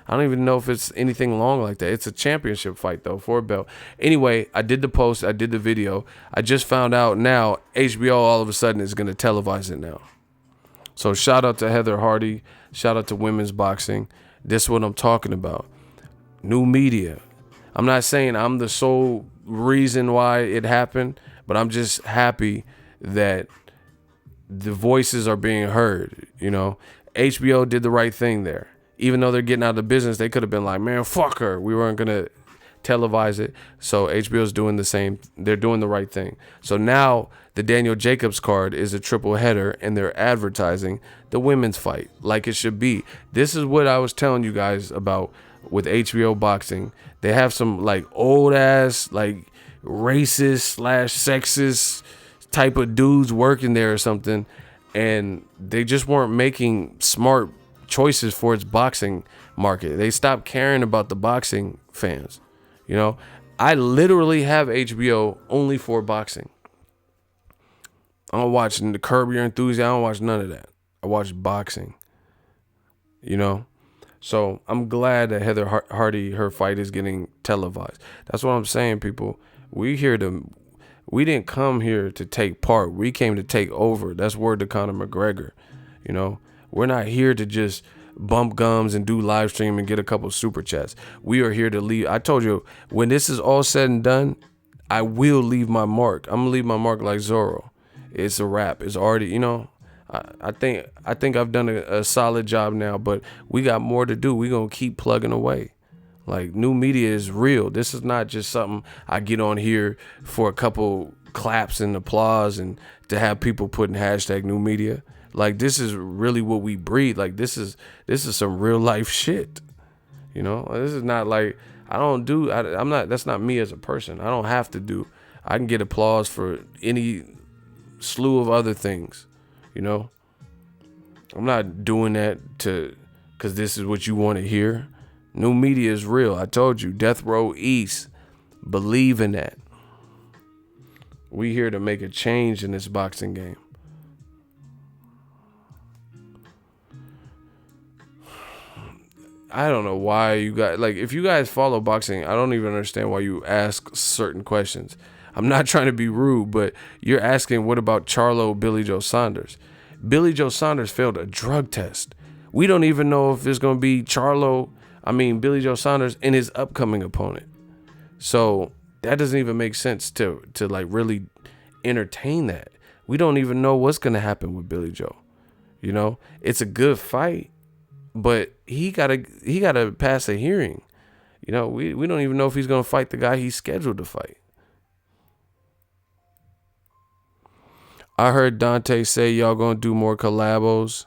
I don't even know if it's anything long like that. It's a championship fight though, for a belt. Anyway, I did the post, I did the video. I just found out now HBO all of a sudden is going to televise it now. So shout out to Heather Hardy. Shout out to women's boxing. This is what I'm talking about. New media. I'm not saying I'm the sole reason why it happened, but I'm just happy that the voices are being heard. You know, HBO did the right thing there. Even though they're getting out of the business, they could have been like, man, fuck her. We weren't going to televise it. So HBO's doing the same. They're doing the right thing. So now the Daniel Jacobs card is a triple header, and they're advertising the women's fight like it should be. This is what I was telling you guys about with HBO boxing. They have some like old ass, like racist / sexist type of dudes working there or something, and they just weren't making smart choices for its boxing market. They stopped caring about the boxing fans. You know, I literally have HBO only for boxing. I don't watch the Curb Your Enthusiasm. I don't watch none of that. I watch boxing. You know? So I'm glad that Heather Hardy, her fight is getting televised. That's what I'm saying, people. We didn't come here to take part. We came to take over. That's word to Conor McGregor. You know? We're not here to just bump gums and do live stream and get a couple super chats. We are here to leave. I told you, when this is all said and done, I will leave my mark. I'm gonna leave my mark like Zorro. It's a wrap. It's already, you know, I think I've done a solid job now, but we got more to do. We're gonna keep plugging away. Like, new media is real. This is not just something I get on here for a couple claps and applause and to have people putting hashtag new media. Like, this is really what we breathe. Like, this is some real life shit. You know, this is not like I'm not, that's not me as a person. I don't have to do. I can get applause for any slew of other things. You know, I'm not doing that because this is what you want to hear. New media is real. I told you, Death Row East. Believe in that. We here to make a change in this boxing game. I don't know why you guys, like, if you guys follow boxing, I don't even understand why you ask certain questions. I'm not trying to be rude, but you're asking, what about Charlo, Billy Joe Saunders? Billy Joe Saunders failed a drug test. We don't even know if it's going to be Billy Joe Saunders and his upcoming opponent. So that doesn't even make sense to like really entertain that. We don't even know what's going to happen with Billy Joe. You know, it's a good fight, but he gotta pass a hearing. You know, we don't even know if he's gonna fight the guy he's scheduled to fight. I heard Deontay say y'all gonna do more collabos.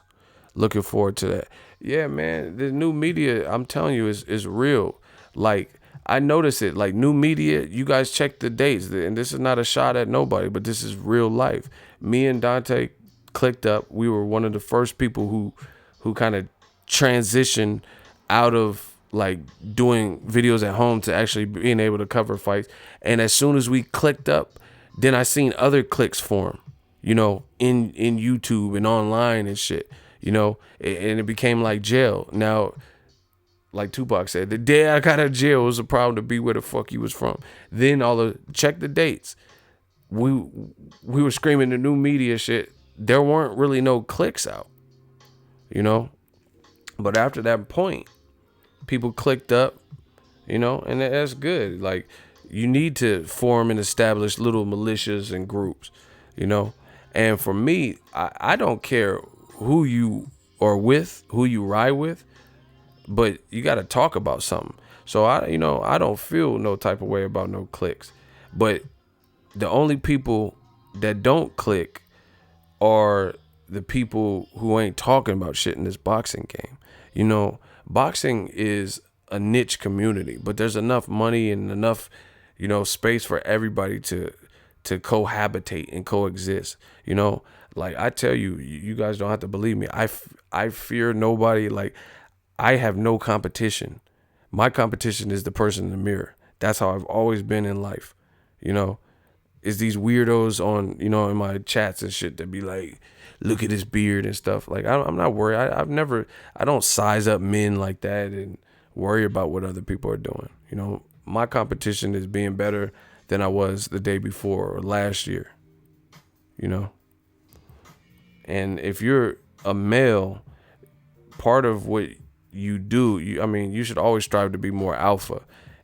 Looking forward to that. Yeah, man, the new media, I'm telling you, is real. Like, I notice it. Like, new media, you guys check the dates, and this is not a shot at nobody, but this is real life. Me and Deontay clicked up. We were one of the first people who kind of transitioned out of like doing videos at home to actually being able to cover fights. And as soon as we clicked up, then I seen other clicks form, you know, in YouTube and online and shit, you know, and it became like jail. Now, like Tupac said, the day I got out of jail was a problem to be where the fuck he was from. Then check the dates. We were screaming the new media shit. There weren't really no clicks out, you know. But after that point, people clicked up, you know, and that's good. Like, you need to form and establish little militias and groups, you know. And for me, I don't care who you are with, who you ride with, but you got to talk about something. So I don't feel no type of way about no clicks. But the only people that don't click are the people who ain't talking about shit in this boxing game. You know, boxing is a niche community, but there's enough money and enough, you know, space for everybody to cohabitate and coexist. You know, like, I tell you, you guys don't have to believe me. I fear nobody. Like, I have no competition. My competition is the person in the mirror. That's how I've always been in life. You know, is these weirdos on, you know, in my chats and shit that be like, look at his beard and stuff. Like, I'm not worried. I don't size up men like that and worry about what other people are doing. You know, my competition is being better than I was the day before or last year, you know. And if you're a male, part of what you do, you should always strive to be more alpha.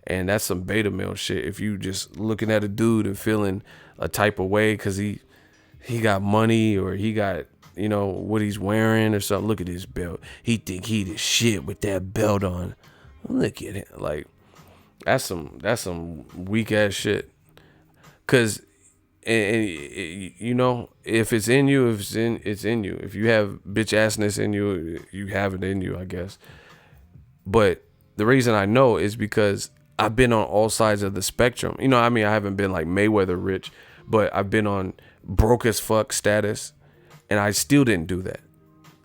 And that's some beta male shit. If you just looking at a dude and feeling a type of way because he got money or he got, you know, what he's wearing or something. Look at his belt. He think he the shit with that belt on. Look at it. Like, that's some weak ass shit. Cause, and you know, if it's in you, it's in you. If you have bitch assness in you, you have it in you, I guess. But the reason I know is because I've been on all sides of the spectrum. You know, I haven't been like Mayweather rich, but I've been on broke as fuck status, and I still didn't do that.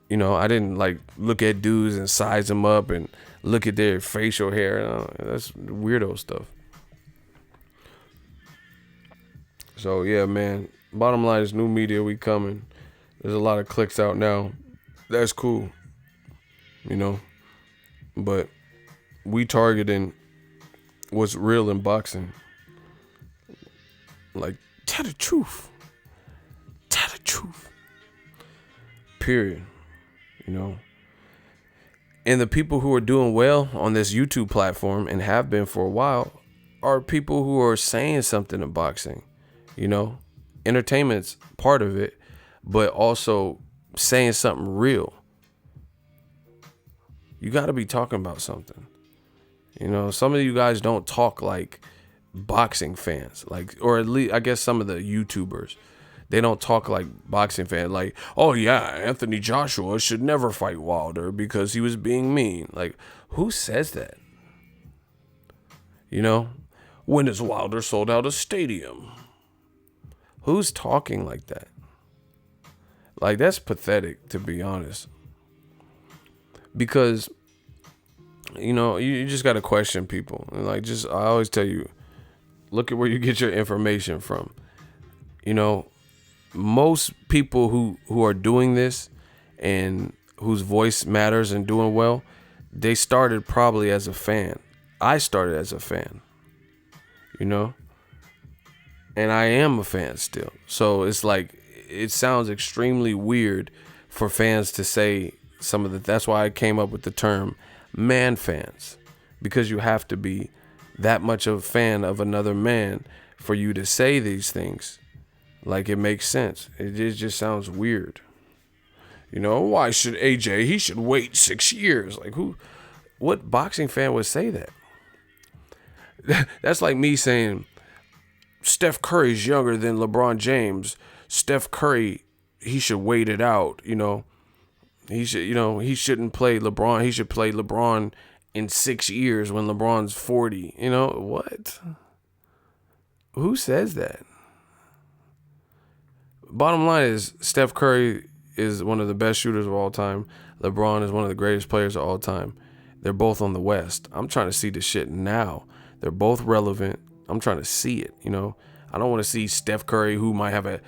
You know, I didn't like look at dudes and size them up and look at their facial hair. That's weirdo stuff. So yeah, man. Bottom line is, new media, we coming. There's a lot of clicks out now. That's cool. You know, but we targeting what's real in boxing. Like, tell the truth. Tell the truth. Period. You know. And the people who are doing well on this YouTube platform and have been for a while are people who are saying something in boxing. You know, entertainment's part of it, but also saying something real. You got to be talking about something. You know, some of you guys don't talk like boxing fans, like, or at least I guess some of the YouTubers, they don't talk like boxing fans. Like, oh yeah, Anthony Joshua should never fight Wilder because he was being mean. Like, who says that? You know, when has Wilder sold out a stadium? Who's talking like that? Like, that's pathetic, to be honest. Because you just got to question people. And like, just, I always tell you, look at where you get your information from. Most people who are doing this and whose voice matters and doing well, they started probably as a fan. I started as a fan, and I am a fan still. So it's like, it sounds extremely weird for fans to say some of the, that's why I came up with the term man fans, because you have to be that much of a fan of another man for you to say these things. Like, it makes sense. It just sounds weird. Why should AJ, he should wait 6 years? Like, what boxing fan would say that? That's like me saying Steph Curry's younger than LeBron James. Steph Curry, he should wait it out. He should, he shouldn't play LeBron. He should play LeBron in 6 years when LeBron's 40. What? Who says that? Bottom line is, Steph Curry is one of the best shooters of all time. LeBron is one of the greatest players of all time. They're both on the West. I'm trying to see this shit now. They're both relevant. I'm trying to see it, I don't want to see Steph Curry, who might have a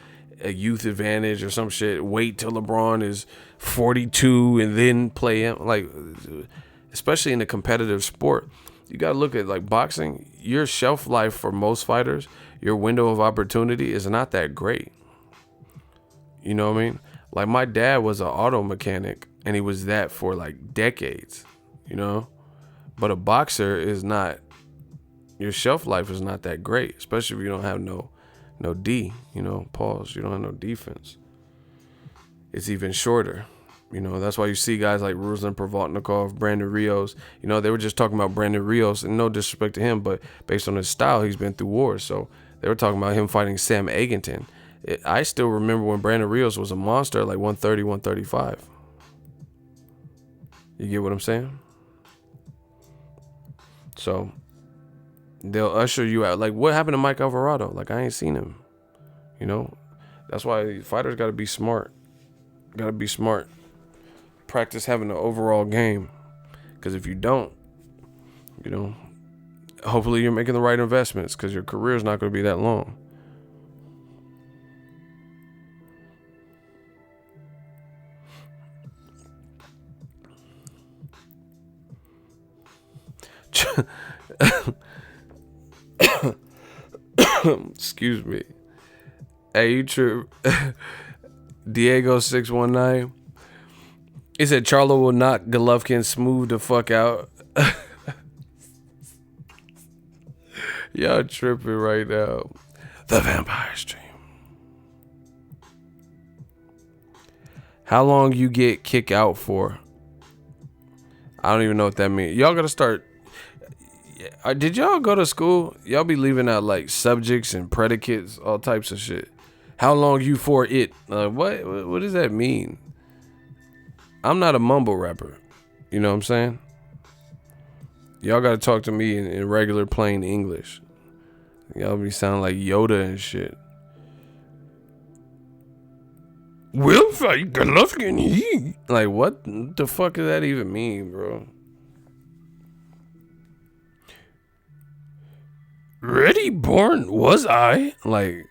youth advantage or some shit, wait till LeBron is 42 and then play him. Like, especially in a competitive sport, you got to look at, like, boxing. Your shelf life for most fighters, your window of opportunity is not that great. You know what I mean? Like, my dad was an auto mechanic, and he was that for like decades, but a boxer is not, your shelf life is not that great, especially if you don't have no D, pause. You don't have no defense. It's even shorter. That's why you see guys like Ruslan Provodnikov, Brandon Rios. They were just talking about Brandon Rios, and no disrespect to him, but based on his style, he's been through wars. So they were talking about him fighting Sam Eganton. I still remember when Brandon Rios was a monster at like 130, 135. You get what I'm saying? So they'll usher you out. Like, what happened to Mike Alvarado? Like, I ain't seen him. That's why fighters got to be smart. Got to be smart. Practice having an overall game. Because if you don't, hopefully you're making the right investments, because your career is not going to be that long. Excuse me. Hey, you true. Diego 619. He said Charlo will knock Golovkin smooth the fuck out. Y'all tripping right now. The Vampire Stream. How long you get kicked out for? I don't even know what that means. Y'all gotta start. Did y'all go to school? Y'all be leaving out like subjects and predicates, all types of shit. How long you for it? What does that mean? I'm not a mumble rapper. You know what I'm saying? Y'all gotta talk to me in regular plain English. Y'all be sounding like Yoda and shit. Will fight Golovkin. He. Like, what the fuck does that even mean, bro? Ready, born, was I? Like,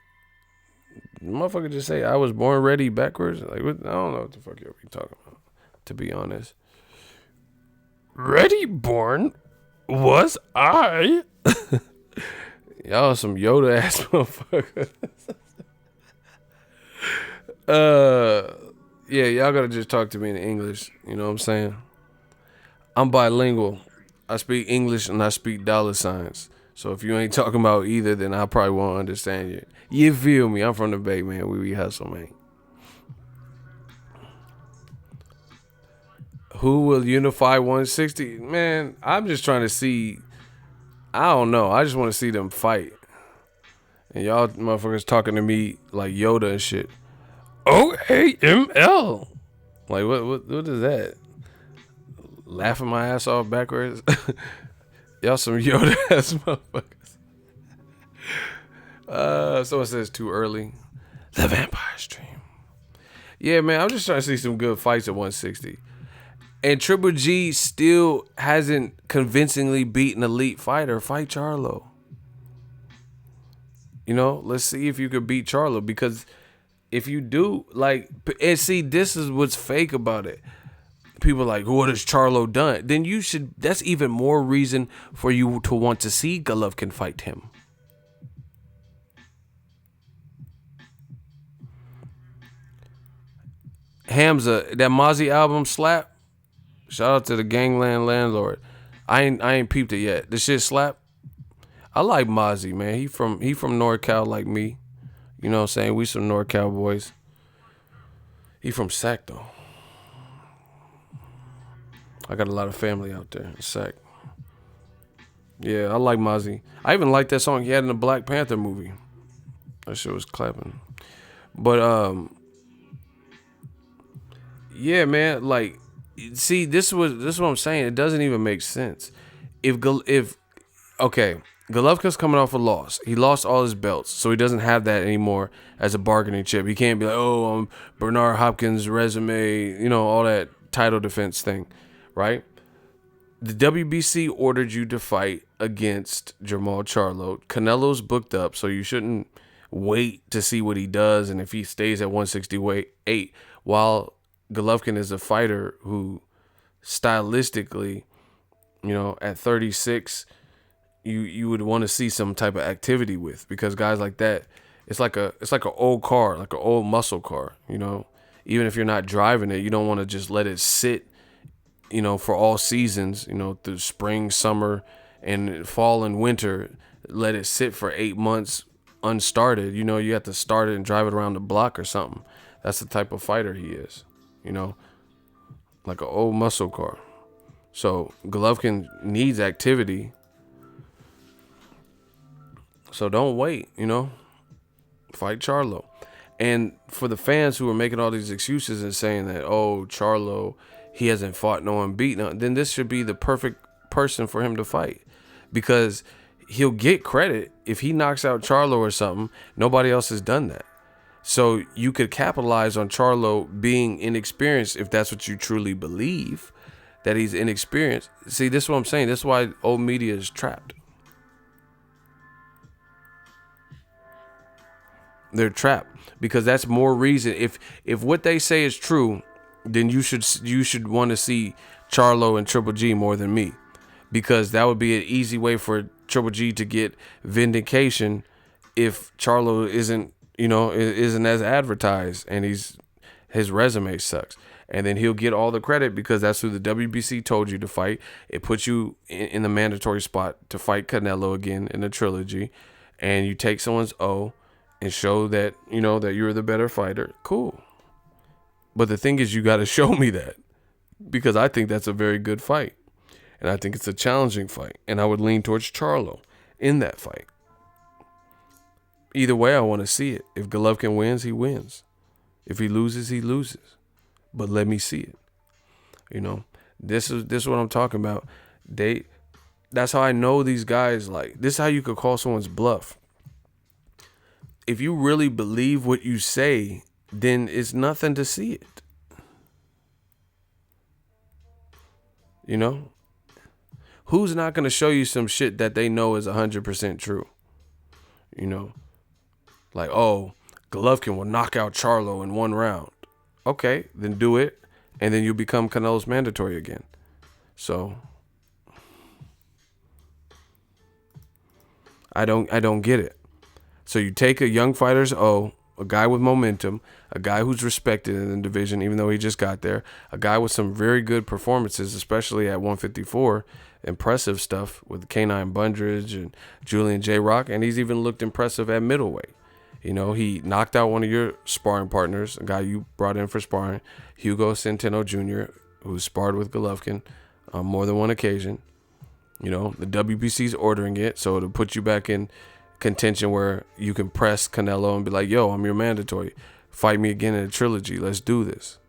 motherfucker just say I was born ready backwards. Like, what? I don't know what the fuck y'all be talking about, to be honest. Ready, born, was I? Y'all some Yoda ass motherfuckers. Yeah, y'all gotta just talk to me in English. You know what I'm saying? I'm bilingual. I speak English and I speak dollar signs. So if you ain't talking about either, then I probably won't understand you. You feel me? I'm from the Bay, man. We hustle, man. Who will unify 160? Man, I'm just trying to see. I don't know. I just want to see them fight. And y'all motherfuckers talking to me like Yoda and shit. OAML. Like, what is that? Laughing my ass off backwards? Y'all some Yoda ass motherfuckers. Someone says too early. The Vampire Stream. Yeah, man, I'm just trying to see some good fights at 160. And Triple G still hasn't convincingly beaten an elite fighter. Fight Charlo. Let's see if you could beat Charlo, because if you do, like, and see, this is what's fake about it. People are like, what has Charlo done? Then that's even more reason for you to want to see Golovkin fight him. Hamza, that Mozzie album slap. Shout out to the Gangland Landlord. I ain't peeped it yet. The shit slap. I like Mozzie, man. He from NorCal like me. You know what I'm saying? We some NorCal boys. He from Sac though. I got a lot of family out there in Sac. Yeah, I like Mozzie. I even like that song he had in the Black Panther movie. That shit was clapping. But yeah, man. Like, see, this is what I'm saying. It doesn't even make sense. Okay, Golovkin's coming off a loss. He lost all his belts, so he doesn't have that anymore as a bargaining chip. He can't be like, oh, I'm Bernard Hopkins' resume, all that title defense thing, right? The WBC ordered you to fight against Jermall Charlo. Canelo's booked up, so you shouldn't wait to see what he does and if he stays at 168, while Golovkin is a fighter who stylistically, at 36, you would want to see some type of activity with, because guys like that, it's like an old car, like an old muscle car, even if you're not driving it, you don't want to just let it sit, for all seasons, through spring, summer, and fall and winter, let it sit for 8 months unstarted. You have to start it and drive it around the block or something. That's the type of fighter he is, like an old muscle car. So Golovkin needs activity. So don't wait, fight Charlo. And for the fans who are making all these excuses and saying that, oh, Charlo, he hasn't fought no one beat, then this should be the perfect person for him to fight, because he'll get credit if he knocks out Charlo or something. Nobody else has done that. So you could capitalize on Charlo being inexperienced if that's what you truly believe, that he's inexperienced. See, this is what I'm saying. This is why old media is trapped. They're trapped because that's more reason. If what they say is true, then you should want to see Charlo and Triple G more than me, because that would be an easy way for Triple G to get vindication if Charlo isn't as advertised and his resume sucks. And then he'll get all the credit because that's who the WBC told you to fight. It puts you in the mandatory spot to fight Canelo again in the trilogy, and you take someone's O and show that that you're the better fighter. Cool. But the thing is, you got to show me that, because I think that's a very good fight, and I think it's a challenging fight, and I would lean towards Charlo in that fight. Either way, I want to see it. If Golovkin wins, he wins. If he loses, he loses. But let me see it. This is what I'm talking about. That's how I know these guys. Like, this is how you could call someone's bluff. If you really believe what you say, then it's nothing to see it. Who's not going to show you some shit that they know is 100% true? Like, oh, Golovkin will knock out Charlo in 1 round. Okay, then do it, and then you become Canelo's mandatory again. So I don't get it. So you take a young fighter's a guy with momentum, a guy who's respected in the division, even though he just got there, a guy with some very good performances, especially at 154, impressive stuff with K9 Bundridge and Julian J. Rock, and he's even looked impressive at middleweight. He knocked out one of your sparring partners, a guy you brought in for sparring, Hugo Centeno Jr., who sparred with Golovkin on more than one occasion. The WBC's ordering it, so it'll put you back in contention where you can press Canelo and be like, yo, I'm your mandatory. Fight me again in a trilogy. Let's do this.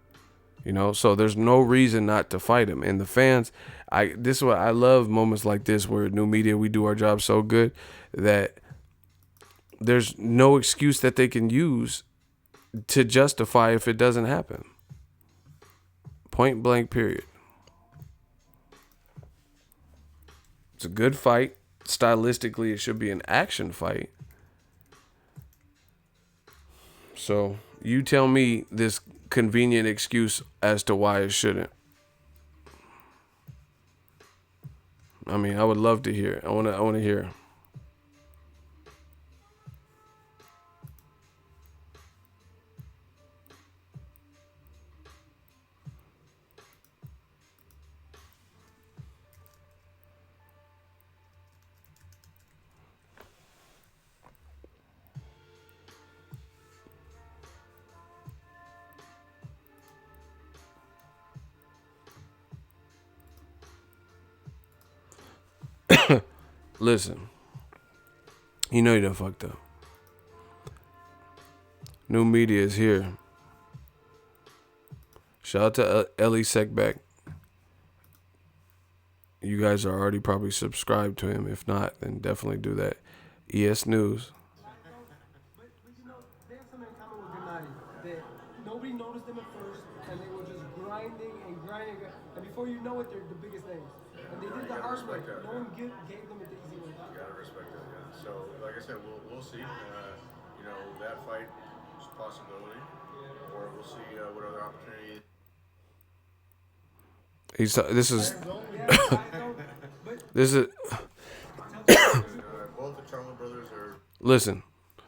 So there's no reason not to fight him. And the fans, this is what I love, moments like this where new media, we do our job so good that there's no excuse that they can use to justify if it doesn't happen. Point blank, period. It's a good fight. Stylistically, it should be an action fight. So you tell me this convenient excuse as to why it shouldn't. I mean, I would love to hear. I want to hear. Listen, you know you done fucked up. New media is here. Shout out to Ellie Seckbeck. You guys are already probably subscribed to him. If not, then definitely do that. ES News. But you know, they have something in common with Gennady. That nobody noticed them at first, and they were just grinding and grinding. And before you know it, they're the biggest names. And they did the hard way. No one gave them the easy way. You gotta respect that, yeah. So, like I said, we'll see. You know, that fight is a possibility, or we'll see what other opportunity. This is Both the Charlo brothers are. listen.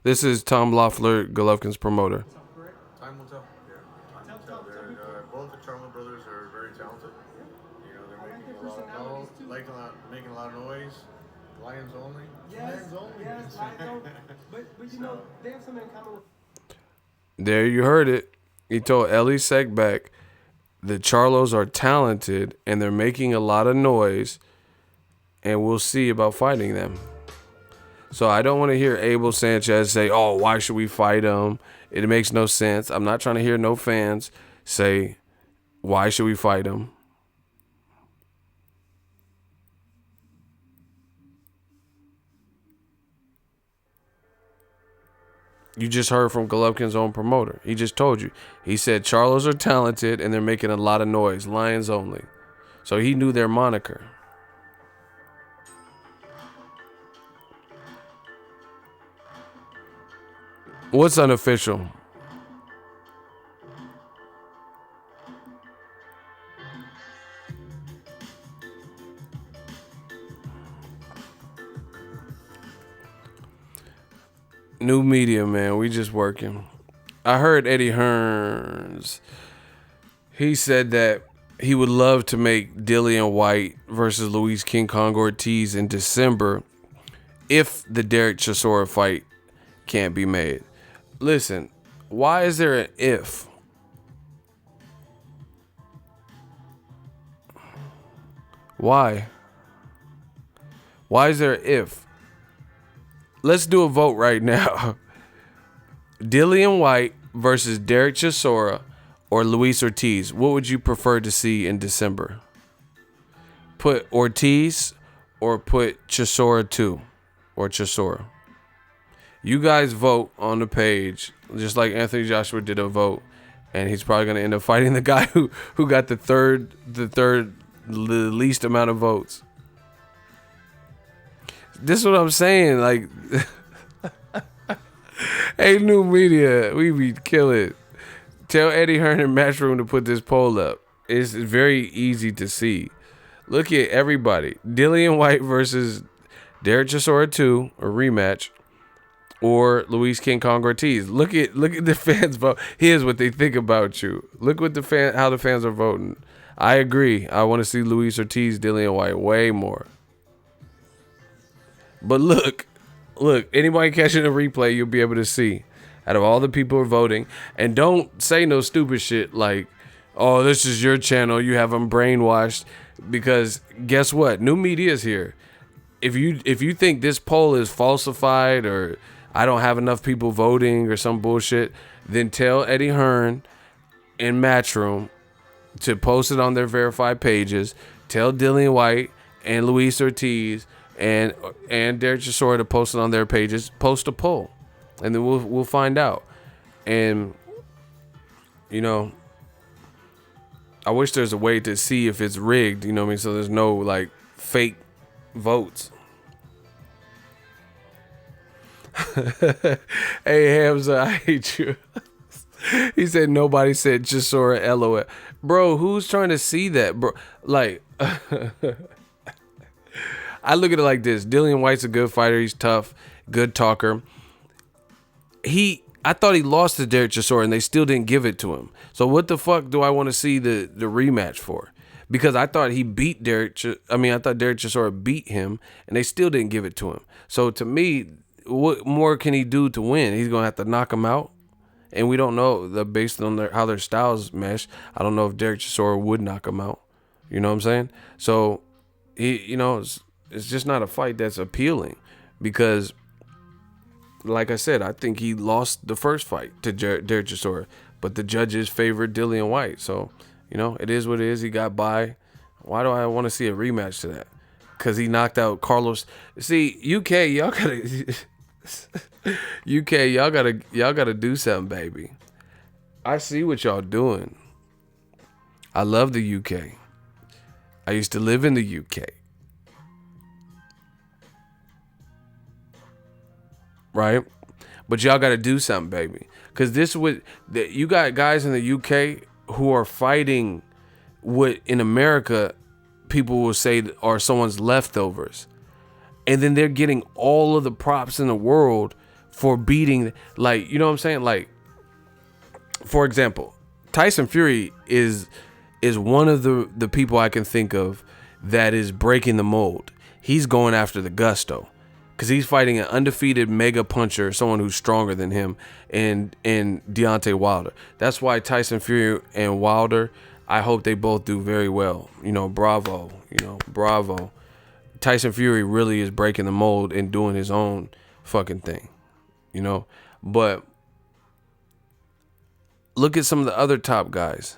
This is Tom Loeffler, Golovkin's promoter. Time will tell. Yeah, time will tell. Both the Charlo brothers are very talented. You know, they're making a lot of making a lot of noise. Lions only. Yes, Lions only. But you know, they have something in common with. There you heard it. He told Ellie Seckbeck the Charlos are talented and they're making a lot of noise, and we'll see about fighting them. So I don't want to hear Abel Sanchez say, "Oh, why should we fight him? It makes no sense." I'm not trying to hear no fans say, "Why should we fight him?" You just heard from Golovkin's own promoter. He just told you. He said Charlos are talented and they're making a lot of noise. Lions only. So he knew their moniker. What's unofficial? New media, man. We just working. I heard Eddie Hearns. He said that he would love to make Dillian White versus Luis King Kong Ortiz in December if the Derek Chisora fight can't be made. Listen, why is there an if? Why? Why is there an if? Let's do a vote right now. Dillian White versus Derek Chisora or Luis Ortiz. What would you prefer to see in December? Put Ortiz or put Chisora 2 or Chisora. You guys vote on the page, just like Anthony Joshua did a vote, and he's probably going to end up fighting the guy who got the least amount of votes. This is what I'm saying. Like, hey, new media, we be killing. Tell Eddie Hearn and Matchroom to put this poll up. It's very easy to see. Look at everybody. Dillian White versus Derek Chisora 2, a rematch, or Luis King Kong Ortiz. Look at the fans vote. Here's what they think about you. Look what how the fans are voting. I agree. I want to see Luis Ortiz, Dillian White way more. But look, anybody catching a replay, you'll be able to see out of all the people who are voting. And don't say no stupid shit like, "Oh, this is your channel, you have them brainwashed." Because guess what? New media is here. If you think this poll is falsified or I don't have enough people voting or some bullshit, then tell Eddie Hearn and Matchroom to post it on their verified pages. Tell Dillian White and Luis Ortiz and Derek Chisora to post it on their pages. Post a poll, and then we'll find out. And you know, I wish there's a way to see if it's rigged. You know what I mean? So there's no like fake votes. Hey Hamza, I hate you. He said nobody said Chisora LOL. Bro, who's trying to see that, bro? Like, I look at it like this. Dillian White's a good fighter. He's tough, good talker. I thought he lost to Derek Chisora and they still didn't give it to him. So what the fuck do I want to see the rematch for? Because I thought he beat I thought Derek Chisora beat him and they still didn't give it to him. So to me, what more can he do to win? He's going to have to knock him out. And we don't know, based on how their styles mesh, I don't know if Derek Chisora would knock him out. You know what I'm saying? So, it's just not a fight that's appealing because, like I said, I think he lost the first fight to Derek Chisora, but the judges favored Dillian White. So, it is what it is. He got by. Why do I want to see a rematch to that? Because he knocked out Carlos. See, UK, y'all gotta... UK, y'all gotta do something, baby. I see what y'all doing. I love the UK. I used to live in the UK. Right? But y'all gotta do something, baby. Cause you got guys in the UK who are fighting what in America people will say are someone's leftovers. And then they're getting all of the props in the world for beating, like, you know what I'm saying? Like, for example, Tyson Fury is one of the people I can think of that is breaking the mold. He's going after the gusto because he's fighting an undefeated mega puncher, someone who's stronger than him, and Deontay Wilder. That's why Tyson Fury and Wilder, I hope they both do very well. Bravo. Bravo. Tyson Fury really is breaking the mold and doing his own fucking thing, but look at some of the other top guys.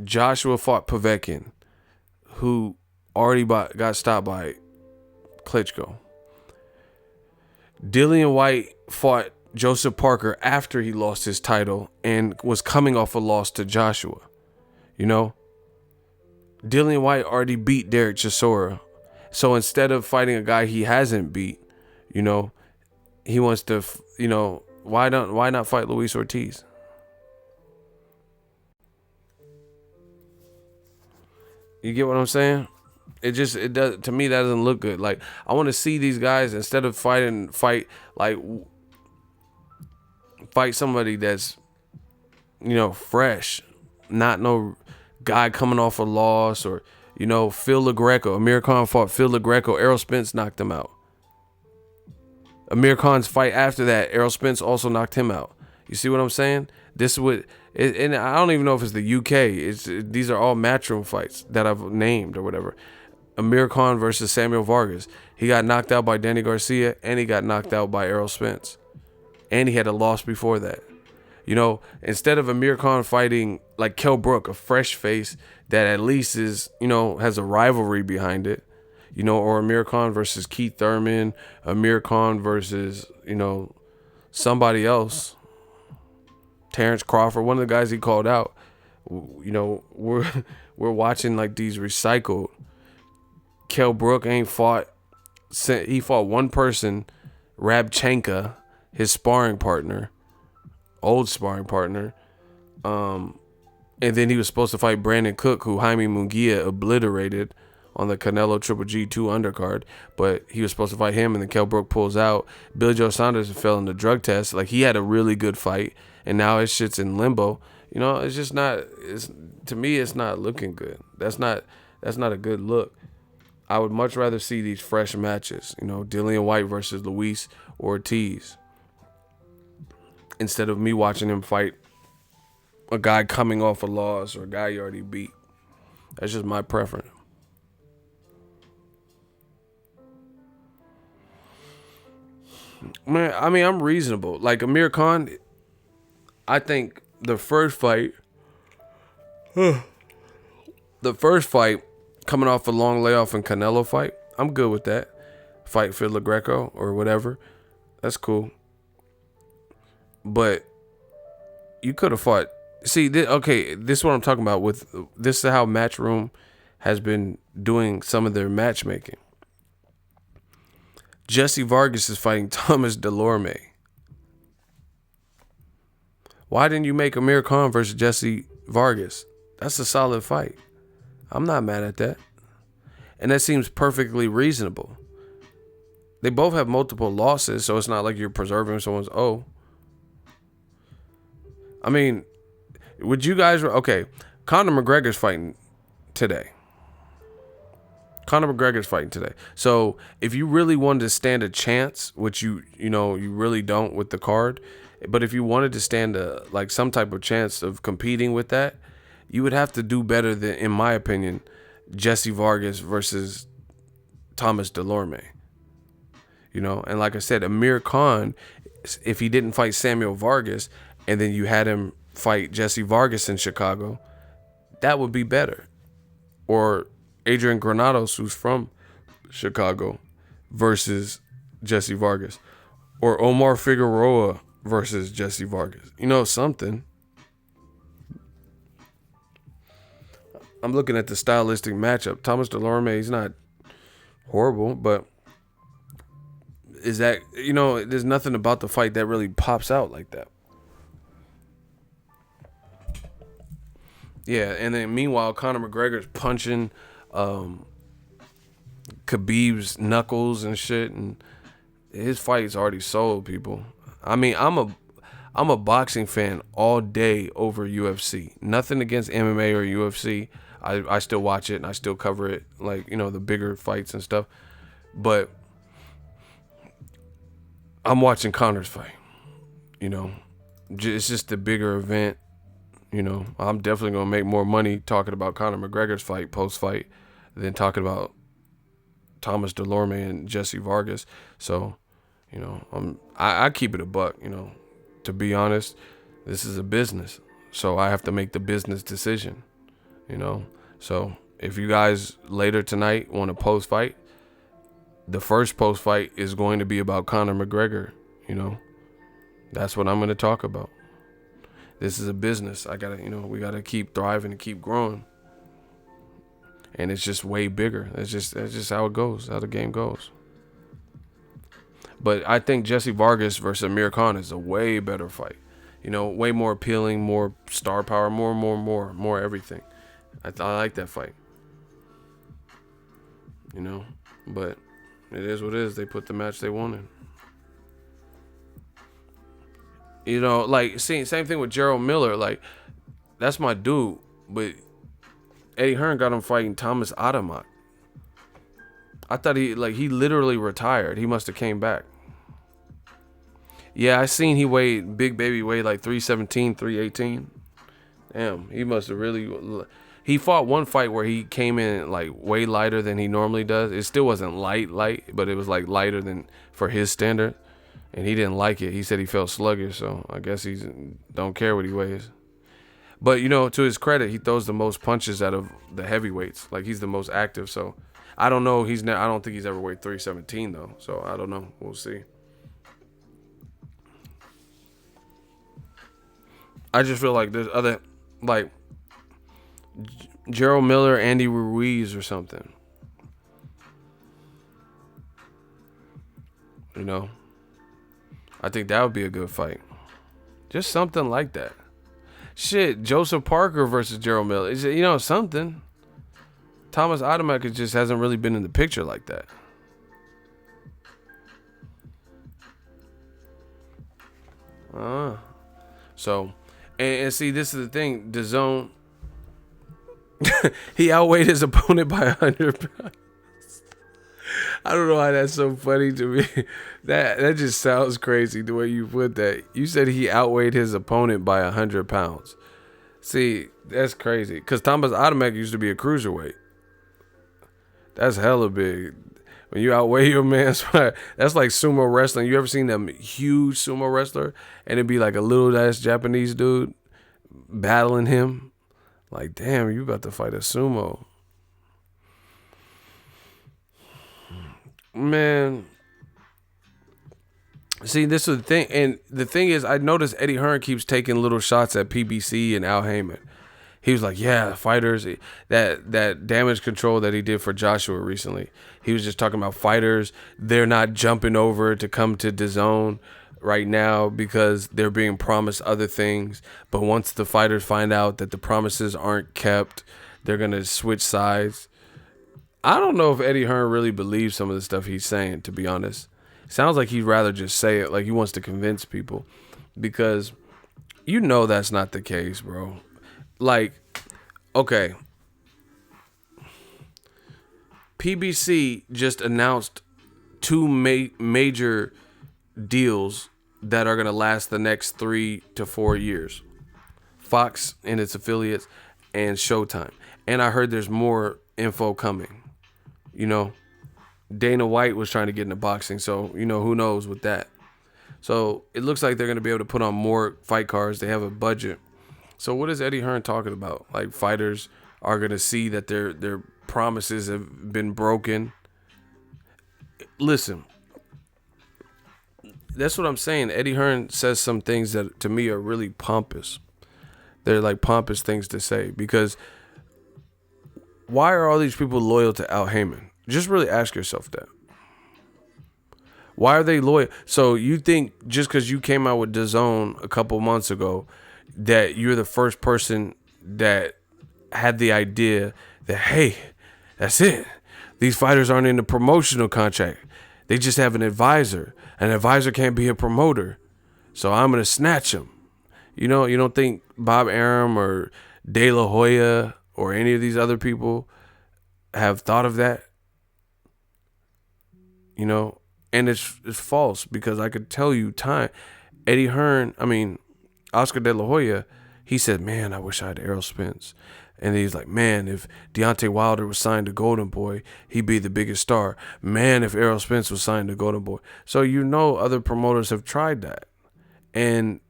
Joshua fought Povetkin, who already got stopped by Klitschko. Dillian White fought Joseph Parker after he lost his title and was coming off a loss to Joshua. Dillian White already beat Derek Chisora. So instead of fighting a guy he hasn't beat, he wants to, why not fight Luis Ortiz? You get what I'm saying? It does, to me, that doesn't look good. Like, I want to see these guys, instead of fight somebody that's, fresh, not no guy coming off a loss, or Phil LaGreco. Amir Khan fought Phil LaGreco. Errol Spence knocked him out. Amir Khan's fight after that, Errol Spence also knocked him out. You see what I'm saying? This would, and I don't even know if it's the UK. These are all matchroom fights that I've named or whatever. Amir Khan versus Samuel Vargas. He got knocked out by Danny Garcia, and he got knocked out by Errol Spence, and he had a loss before that. Instead of Amir Khan fighting like Kell Brook, a fresh face that at least is, has a rivalry behind it, or Amir Khan versus Keith Thurman, Amir Khan versus, somebody else, Terrence Crawford, one of the guys he called out. We're watching like these recycled. Kell Brook ain't fought. He fought one person, Rabchenka, his old sparring partner, and then he was supposed to fight Brandon Cook, who Jaime Munguia obliterated on the Canelo Triple G2 undercard, but he was supposed to fight him, and then Kell Brook pulls out. Billy Joe Saunders fell in the drug test. Like, he had a really good fight, and now his shit's in limbo. It's just not. To me, it's not looking good. That's not a good look. I would much rather see these fresh matches. Dillian White versus Luis Ortiz, instead of me watching him fight a guy coming off a loss or a guy you already beat. That's just my preference. Man, I'm reasonable. Like Amir Khan, I think the first fight coming off a long layoff and Canelo fight, I'm good with that. Fight Phil LaGreco or whatever. That's cool. But you could have fought. See, this is what I'm talking about. This is how Matchroom has been doing some of their matchmaking. Jesse Vargas is fighting Thomas Delorme. Why didn't you make Amir Khan versus Jesse Vargas? That's a solid fight. I'm not mad at that. And that seems perfectly reasonable. They both have multiple losses, so it's not like you're preserving someone's O. I mean, would you guys... Okay, Conor McGregor's fighting today. So if you really wanted to stand a chance, which you really don't with the card, but if you wanted to stand like some type of chance of competing with that, you would have to do better than, in my opinion, Jesse Vargas versus Thomas Delorme. And like I said, Amir Khan, if he didn't fight Samuel Vargas and then you had him fight Jesse Vargas in Chicago, that would be better. Or Adrian Granados, who's from Chicago, versus Jesse Vargas. Or Omar Figueroa versus Jesse Vargas. Something. I'm looking at the stylistic matchup. Thomas Delorme, he's not horrible, but is that, there's nothing about the fight that really pops out like that. Yeah, and then meanwhile, Conor McGregor's punching Khabib's knuckles and shit, and his fight's already sold, people. I mean, I'm a boxing fan all day over UFC. Nothing against MMA or UFC. I still watch it and I still cover it, like, the bigger fights and stuff. But I'm watching Conor's fight. It's just a bigger event. I'm definitely going to make more money talking about Conor McGregor's fight post-fight than talking about Thomas Delorme and Jesse Vargas. So, I keep it a buck, To be honest, this is a business. So I have to make the business decision, So if you guys later tonight want a post-fight, the first post-fight is going to be about Conor McGregor, That's what I'm going to talk about. This is a business. We gotta keep thriving and keep growing. And it's just way bigger. That's just how it goes, how the game goes. But I think Jesse Vargas versus Amir Khan is a way better fight. Way more appealing, more star power, more everything. I like that fight. But it is what it is. They put the match they wanted. Same thing with Jermall Miller. Like, that's my dude. But Eddie Hearn got him fighting Thomas Adamak. I thought he literally retired. He must have came back. Yeah, I seen Big Baby weighed like 317, 318. Damn, he must have really... He fought one fight where he came in like way lighter than he normally does. It still wasn't light, but it was like lighter than for his standard. And he didn't like it. He said he felt sluggish, so I guess he don't care what he weighs. But, to his credit, he throws the most punches out of the heavyweights. Like, he's the most active, so I don't know. I don't think he's ever weighed 317, though, so I don't know. We'll see. I just feel like there's other, like, Jermall Miller, Andy Ruiz or something. I think that would be a good fight. Just something like that. Shit, Joseph Parker versus Jermall Miller. Something. Thomas Adamak just hasn't really been in the picture like that. So, and see, this is the thing. DAZN, he outweighed his opponent by 100 pounds. I don't know why that's so funny to me. That just sounds crazy the way you put that. You said he outweighed his opponent by 100 pounds. See, that's crazy. Because Thomas Adamak used to be a cruiserweight. That's hella big. When you outweigh your man, that's like sumo wrestling. You ever seen them huge sumo wrestler? And it'd be like a little ass Japanese dude battling him. Like, damn, you about to fight a sumo. Man, see, this is the thing, and the thing is, I noticed Eddie Hearn keeps taking little shots at PBC and Al Heyman. He was like, yeah, fighters, that damage control that he did for Joshua recently. He was just talking about fighters. They're not jumping over to come to DAZN right now because they're being promised other things. But once the fighters find out that the promises aren't kept, they're going to switch sides. I don't know if Eddie Hearn really believes some of the stuff he's saying, to be honest. Sounds like he'd rather just say it, like he wants to convince people, because you know that's not the case, bro. Like, okay, PBC just announced two major deals that are going to last the next 3 to 4 years. Fox and its affiliates and Showtime. And I heard there's more info coming. You know, Dana White was trying to get into boxing, so, you know, who knows with that. So it looks like they're going to be able to put on more fight cards. They have a budget. So what is Eddie Hearn talking about? Like, fighters are going to see that their promises have been broken. Listen, that's what I'm saying. Eddie Hearn says some things that to me are really pompous. They're like pompous things to say, because why are all these people loyal to Al Heyman? Just really ask yourself that. Why are they loyal? So you think just because you came out with DAZN a couple months ago that you're the first person that had the idea that, hey, that's it. These fighters aren't in a promotional contract. They just have an advisor. An advisor can't be a promoter. So I'm going to snatch him. You know, you don't think Bob Arum or De La Hoya or any of these other people have thought of that? You know, and it's false, because I could tell you Eddie Hearn, Oscar De La Hoya, he said, man, I wish I had Errol Spence. And he's like, man, if Deontay Wilder was signed to Golden Boy, he'd be the biggest star. Man, if Errol Spence was signed to Golden Boy. So, you know, other promoters have tried that. And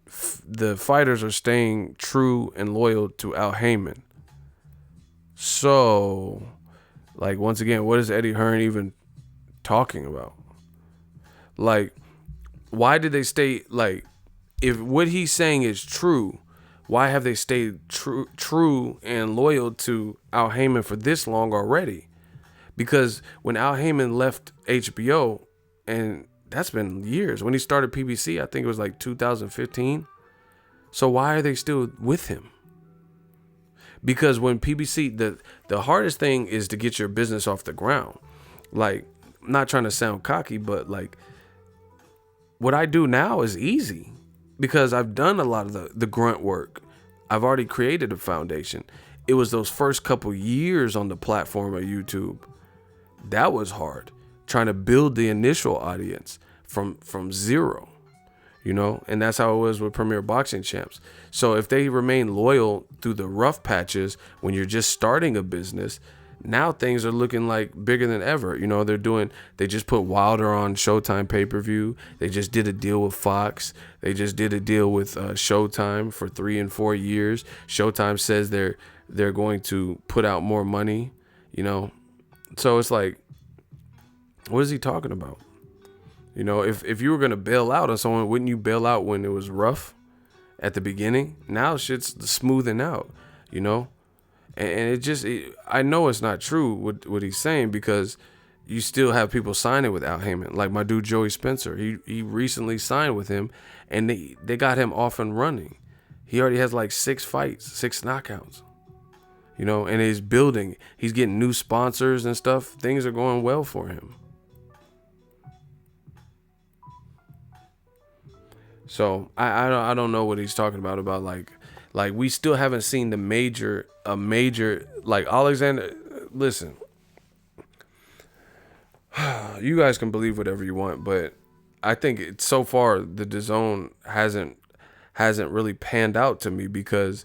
the fighters are staying true and loyal to Al Heyman. So, like, once again, what is Eddie Hearn even talking about? Like, why did they stay, like, if what he's saying is true, why have they stayed true and loyal to Al Heyman for this long already? Because when Al Heyman left HBO, and that's been years, when he started PBC, I think it was like 2015. So why are they still with him? Because when PBC, the hardest thing is to get your business off the ground. Like, I'm not trying to sound cocky, but like, what I do now is easy because I've done a lot of the grunt work. I've already created a foundation. It was those first couple years on the platform of YouTube. That was hard. Trying to build the initial audience from zero, you know, and that's how it was with Premier Boxing Champs. So if they remain loyal through the rough patches when you're just starting a business, now things are looking like bigger than ever. You know, they just put Wilder on Showtime pay-per-view. They just did a deal with Fox. They just did a deal with Showtime for 3 and 4 years. Showtime says they're going to put out more money, you know. So it's like, what is he talking about? You know, if you were going to bail out on someone, wouldn't you bail out when it was rough at the beginning? Now shit's smoothing out, you know. And I know it's not true what he's saying, because you still have people signing with Al Heyman. Like my dude Joey Spencer, he recently signed with him, and they got him off and running. He already has like 6 fights, 6 knockouts. You know, and he's building. He's getting new sponsors and stuff. Things are going well for him. So I don't know what he's talking about like we still haven't seen a major like Alexander. Listen, you guys can believe whatever you want, but I think so far the DAZN hasn't really panned out to me, because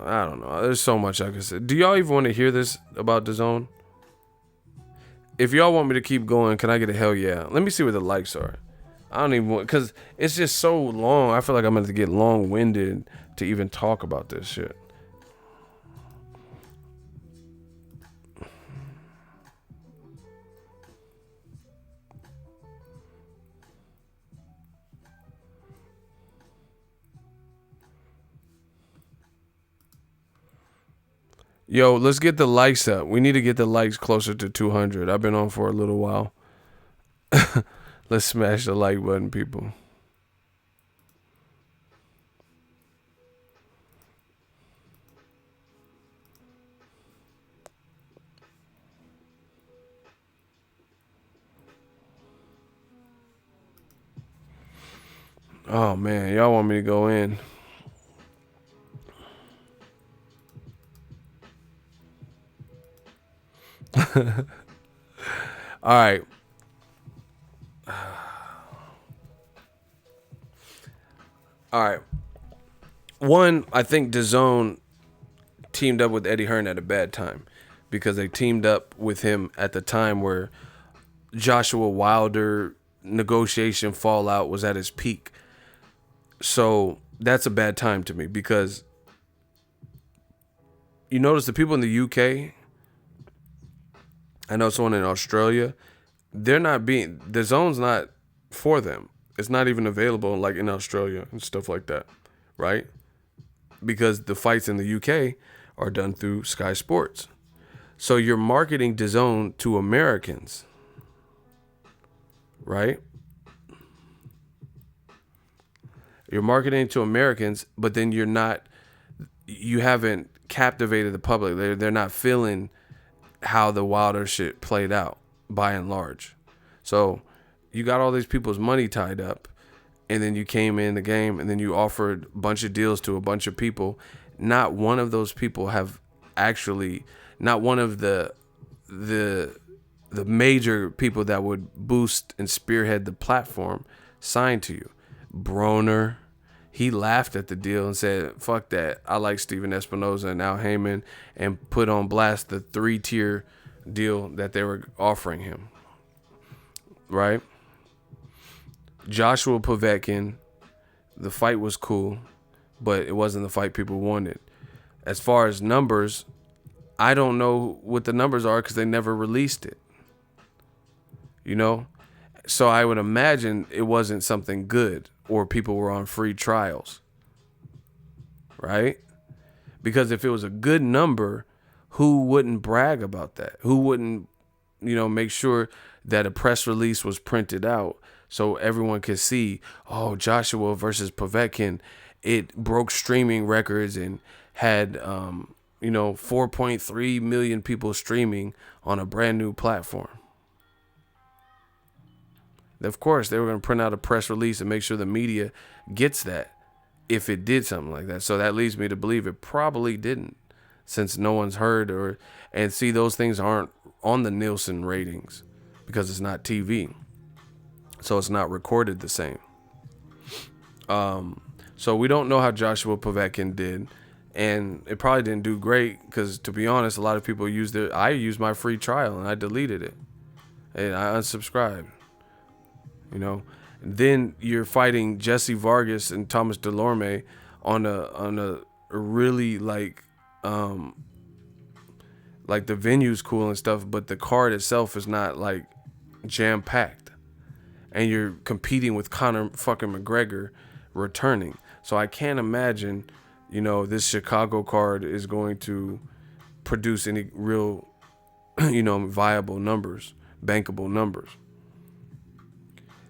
I don't know. There's so much I can say. Do y'all even want to hear this about DAZN? If y'all want me to keep going, can I get a hell yeah? Let me see where the likes are. I don't even want, because it's just so long. I feel like I'm going to get long-winded to even talk about this shit. Yo, let's get the likes up. We need to get the likes closer to 200. I've been on for a little while. Let's smash the like button, people. Oh, man. Y'all want me to go in. All right. All right. One, I think DAZN teamed up with Eddie Hearn at a bad time because they teamed up with him at the time where Joshua Wilder negotiation fallout was at its peak. So that's a bad time to me because you notice the people in the UK, I know someone in Australia, they're not being, DAZN's not for them. It's not even available like in Australia and stuff like that, right? Because the fights in the UK are done through Sky Sports. So you're marketing DAZN to Americans, right? You're marketing to Americans, but then you haven't captivated the public. They're not feeling how the Wilder shit played out by and large. So you got all these people's money tied up, and then you came in the game, and then you offered a bunch of deals to a bunch of people. Not one of those people have actually, not one of the major people that would boost and spearhead the platform signed to you. Broner, he laughed at the deal and said, fuck that. I like Steven Espinoza and Al Heyman, and put on blast the 3-tier deal that they were offering him. Right? Joshua Povetkin, the fight was cool, but it wasn't the fight people wanted. As far as numbers, I don't know what the numbers are because they never released it. You know? So I would imagine it wasn't something good, or people were on free trials. Right? Because if it was a good number, who wouldn't brag about that? Who wouldn't, make sure that a press release was printed out so everyone could see, oh, Joshua versus Povetkin, it broke streaming records and had 4.3 million people streaming on a brand new platform. Of course, they were going to print out a press release and make sure the media gets that if it did something like that. So that leads me to believe it probably didn't, since no one's heard and see, those things aren't on the Nielsen ratings because it's not TV. So it's not recorded the same. So we don't know how Joshua Povetkin did, and it probably didn't do great because, to be honest, a lot of people I used my free trial and I deleted it and I unsubscribed. Then you're fighting Jesse Vargas and Thomas Delorme on a really like the venue's cool and stuff, but the card itself is not like jam packed, and you're competing with Conor fucking McGregor returning. So I can't imagine, this Chicago card is going to produce any real, viable numbers, bankable numbers.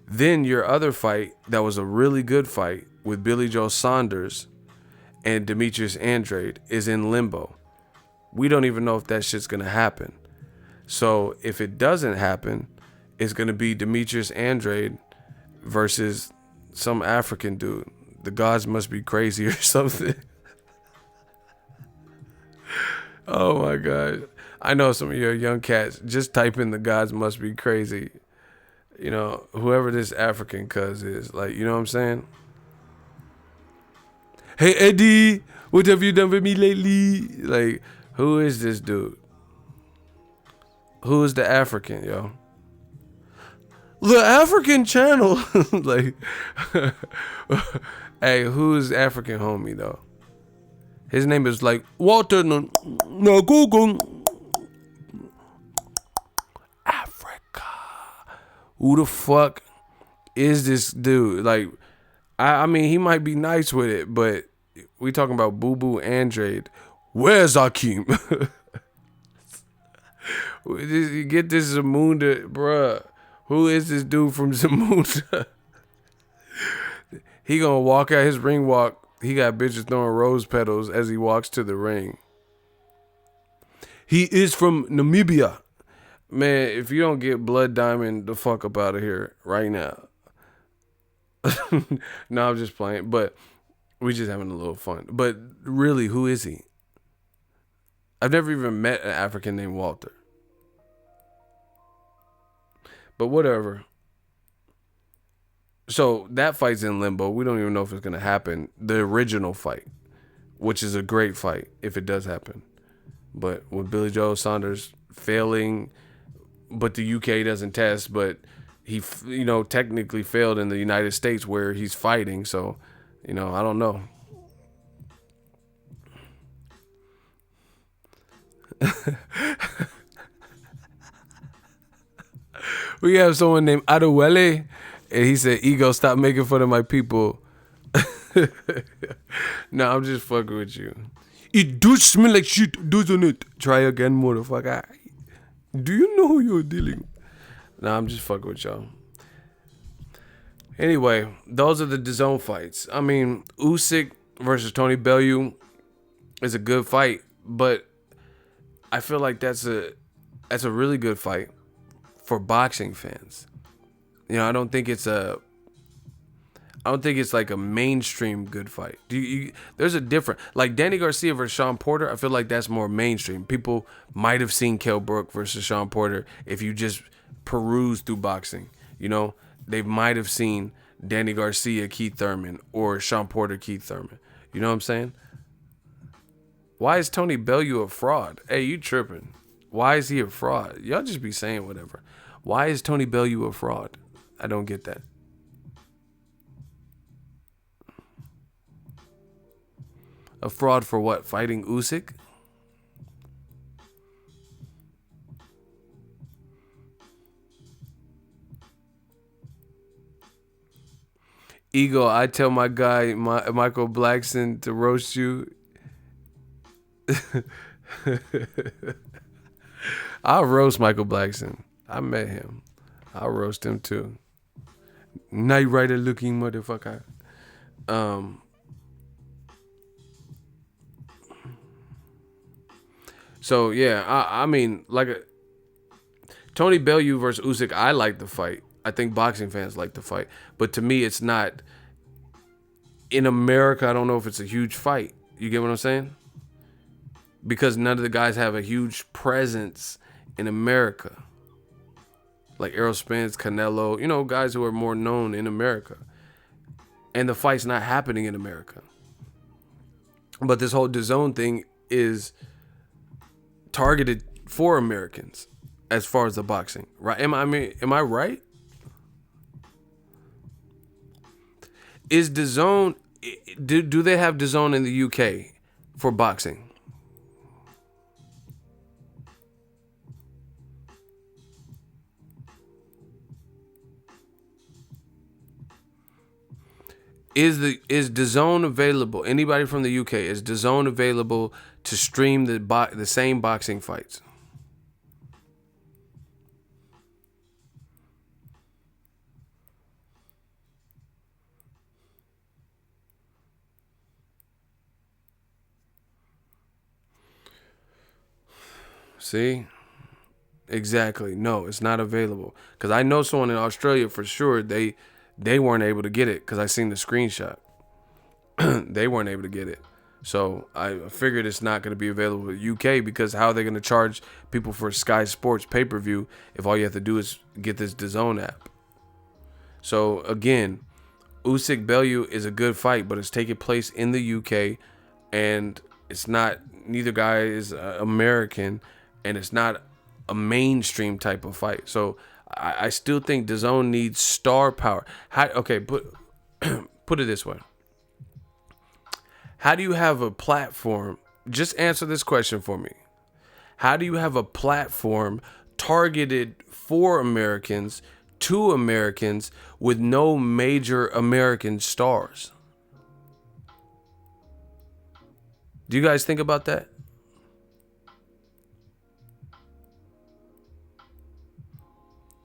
Then your other fight that was a really good fight with Billy Joe Saunders and Demetrius Andrade is in limbo. We don't even know if that shit's going to happen. So if it doesn't happen, it's going to be Demetrius Andrade versus some African dude. The gods must be crazy or something. Oh my God. I know some of your young cats, just type in the gods must be crazy. Whoever this African cuz is, like, you know what I'm saying? Hey, Eddie, what have you done for me lately? Like, who is this dude? Who is the African, yo? The African channel. Like, hey, who's African homie, though? His name is like Walter Google. Who the fuck is this dude? Like, I mean, he might be nice with it, but we talking about Boo Boo Andrade. Where's Akeem? You get this Zamunda, bruh. Who is this dude from Zamunda? He gonna walk out his ring walk. He got bitches throwing rose petals as he walks to the ring. He is from Namibia. Man, if you don't get Blood Diamond the fuck up out of here right now. No, I'm just playing. But we just having a little fun. But really, who is he? I've never even met an African named Walter. But whatever. So that fight's in limbo. We don't even know if it's going to happen. The original fight, which is a great fight if it does happen. But with Billy Joe Saunders failing, but the UK doesn't test, but he, technically failed in the United States where he's fighting. So, I don't know. We have someone named Adewale, and he said, Ego, stop making fun of my people. No, I'm just fucking with you. It does smell like shit, doesn't it? Try again, motherfucker. Do you know who you're dealing with? No, I'm just fucking with y'all. Anyway, those are the DAZN fights. I mean, Usyk versus Tony Bellew is a good fight, but I feel like that's a really good fight for boxing fans. I don't think it's like a mainstream good fight. There's a different, like Danny Garcia versus Sean Porter. I feel like that's more mainstream. People might have seen Kell Brook versus Sean Porter if you just peruse through boxing. They might have seen Danny Garcia, Keith Thurman, or Sean Porter, Keith Thurman. You know what I'm saying? Why is Tony Bellew a fraud? Hey, you tripping. Why is he a fraud? Y'all just be saying whatever. Why is Tony Bellew a fraud? I don't get that. A fraud for what? Fighting Usyk? Ego, I tell my guy, Michael Blackson, to roast you. I'll roast Michael Blackson. I met him. I'll roast him too. Knight Rider looking motherfucker. So yeah, I mean, Tony Bellew versus Usyk, I like the fight. I think boxing fans like the fight, but to me, it's not. In America, I don't know if it's a huge fight. You get what I'm saying? Because none of the guys have a huge presence in America. Like Errol Spence, Canelo, guys who are more known in America. And the fight's not happening in America. But this whole DAZN thing is targeted for Americans as far as the boxing, right? Am I right? Is DAZN, do they have DAZN in the UK for boxing? Is DAZN available? Anybody from the UK, is DAZN available to stream the same boxing fights? See? Exactly. No, it's not available. Because I know someone in Australia for sure, they weren't able to get it because I seen the screenshot. They weren't able to get it. So I figured it's not going to be available in the UK because how are they going to charge people for Sky Sports pay-per-view if all you have to do is get this DAZN app? So again, Usyk Bellew is a good fight, but it's taking place in the UK and it's not, neither guy is American and it's not a mainstream type of fight. So I still think DAZN needs star power. Put it this way. How do you have a platform? Just answer this question for me. How do you have a platform targeted for Americans, to Americans, with no major American stars? Do you guys think about that?